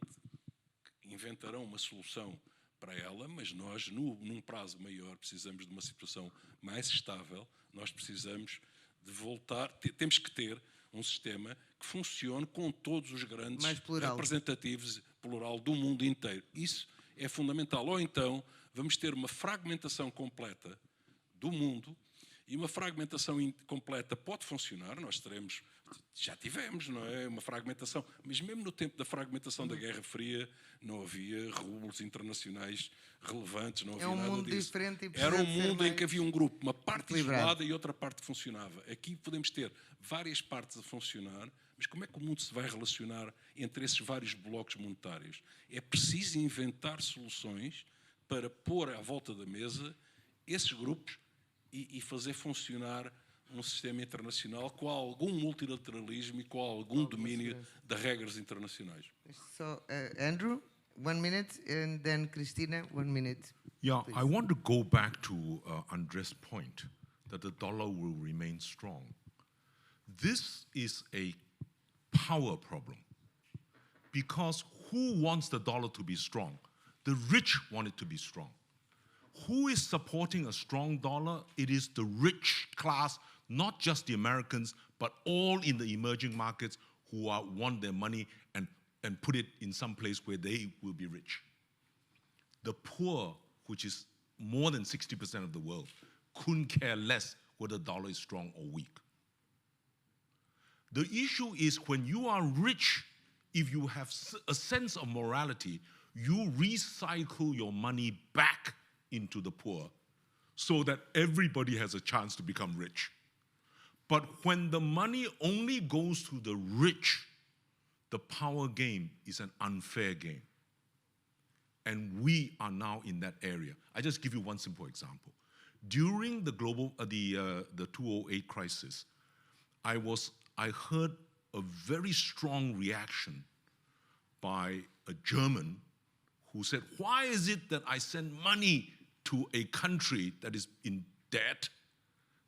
que inventarão uma solução para ela, mas nós, num prazo maior, precisamos de uma situação mais estável, nós precisamos de voltar, temos que ter um sistema que funcione com todos os grandes representativos, plural, do mundo inteiro. Isso é fundamental. Ou então, vamos ter uma fragmentação completa do mundo, e uma fragmentação completa pode funcionar, nós teremos, já tivemos, não é? Uma fragmentação, mas mesmo no tempo da fragmentação da Guerra Fria não havia rublos internacionais relevantes, não havia nada disso. É um mundo diferente e era um mundo em que havia um grupo, uma parte isolada e outra parte que funcionava. Aqui podemos ter várias partes a funcionar, mas como é que o mundo se vai relacionar entre esses vários blocos monetários? É preciso inventar soluções para pôr à volta da mesa esses grupos e fazer funcionar um sistema internacional com algum multilateralismo e com algum domínio das regras internacionais. So, Andrew, 1 minute, and then Christina, 1 minute. Yeah, please. I want to go back to Andres' point that the dollar will remain strong. This is a power problem because who wants the dollar to be strong? The rich want it to be strong. Who is supporting a strong dollar? It is the rich class, not just the Americans, but all in the emerging markets who want their money and put it in some place where they will be rich. The poor, which is more than 60% of the world, couldn't care less whether the dollar is strong or weak. The issue is when you are rich, if you have a sense of morality, you recycle your money back into the poor so that everybody has a chance to become rich. But when the money only goes to the rich, the power game is an unfair game. And we are now in that area. I just give you one simple example. During the 2008 crisis, I heard a very strong reaction by a German who said, why is it that I send money to a country that is in debt,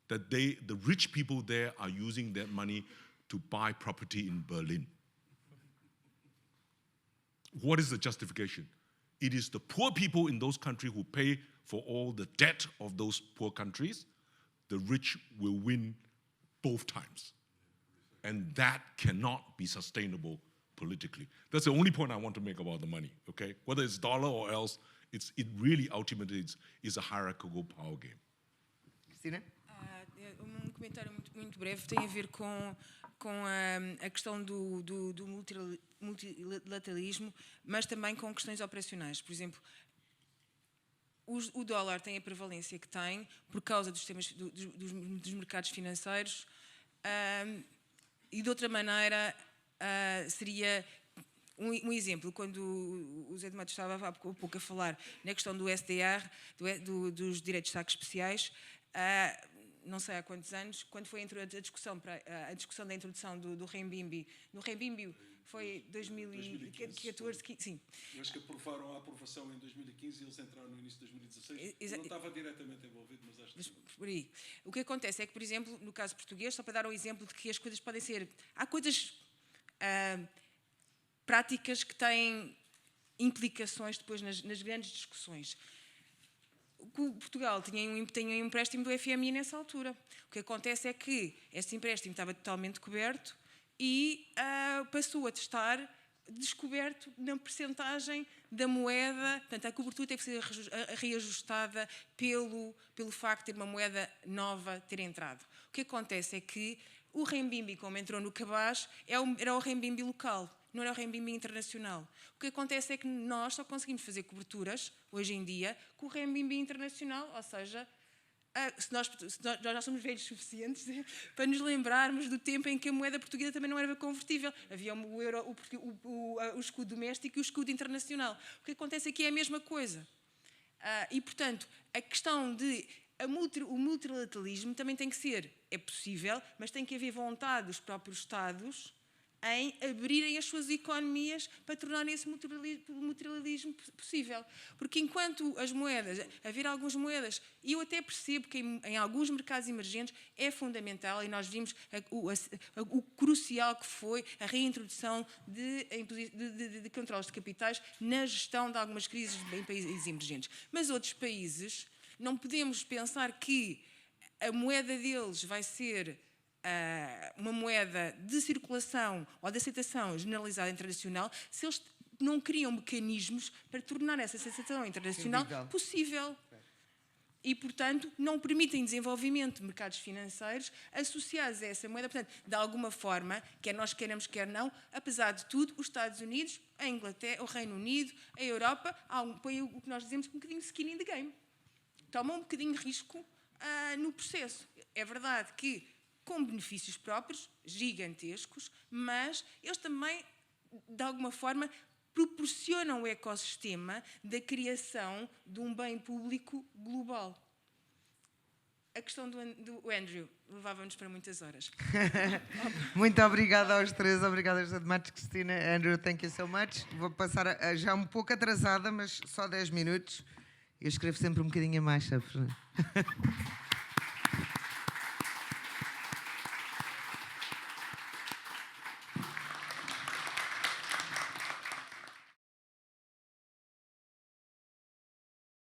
that the rich people there are using that money to buy property in Berlin? What is the justification? It is the poor people in those countries who pay for all the debt of those poor countries. The rich will win both times. And that cannot be sustainable politically. That's the only point I want to make about the money, okay? Whether it's dollar or else, it really ultimately is a hierarchical power game. Cristina? Comentário muito breve, tem a ver com a questão do multilateralismo, mas também com questões operacionais. Por exemplo, o dólar tem a prevalência que tem por causa dos mercados financeiros, e de outra maneira seria um exemplo, quando o Zé de Matos estava há pouco a falar na questão do SDR, dos direitos de saque especiais, não sei há quantos anos, quando foi a discussão da introdução do renminbi. No renminbi foi 2014, sim. Eu acho que aprovaram a aprovação em 2015 e eles entraram no início de 2016. Eu não estava diretamente envolvido, mas acho que... Por aí. O que acontece é que, por exemplo, no caso português, só para dar um exemplo de que as coisas podem ser... Há coisas práticas que têm implicações depois nas grandes discussões. Portugal tinha um empréstimo do FMI nessa altura. O que acontece é que esse empréstimo estava totalmente coberto e passou a estar descoberto na percentagem da moeda. Portanto, a cobertura teve que ser reajustada pelo facto de ter uma moeda nova ter entrado. O que acontece é que o renminbi, como entrou no cabaz, era o renminbi local, não era o renminbi internacional. O que acontece é que nós só conseguimos fazer coberturas, hoje em dia, com o renminbi internacional, ou seja, nós já somos velhos suficientes para nos lembrarmos do tempo em que a moeda portuguesa também não era convertível. Havia o euro, o escudo doméstico e o escudo internacional. O que acontece aqui é a mesma coisa. E, portanto, a questão de... O multilateralismo também tem que ser, é possível, mas tem que haver vontade dos próprios Estados em abrirem as suas economias para tornarem esse multilateralismo possível. Porque enquanto as moedas, haver algumas moedas, e eu até percebo que em alguns mercados emergentes é fundamental, e nós vimos o crucial que foi a reintrodução de controles de capitais na gestão de algumas crises em países emergentes. Mas outros países, não podemos pensar que a moeda deles vai ser uma moeda de circulação ou de aceitação generalizada internacional se eles não criam mecanismos para tornar essa aceitação internacional possível. E, portanto, não permitem desenvolvimento de mercados financeiros associados a essa moeda. Portanto, de alguma forma, quer nós queiramos, quer não, apesar de tudo, os Estados Unidos, a Inglaterra, o Reino Unido, a Europa, põem o que nós dizemos um bocadinho de skin in the game. Tomam um bocadinho de risco no processo. É verdade que com benefícios próprios, gigantescos, mas eles também, de alguma forma, proporcionam o ecossistema da criação de um bem público global. A questão do Andrew levava-nos para muitas horas. Muito obrigada aos três, obrigada José de Matos, Cristina, Andrew, thank you so much. Vou passar já um pouco atrasada, mas só 10 minutos. Eu escrevo sempre um bocadinho a mais, sabe, Fernando?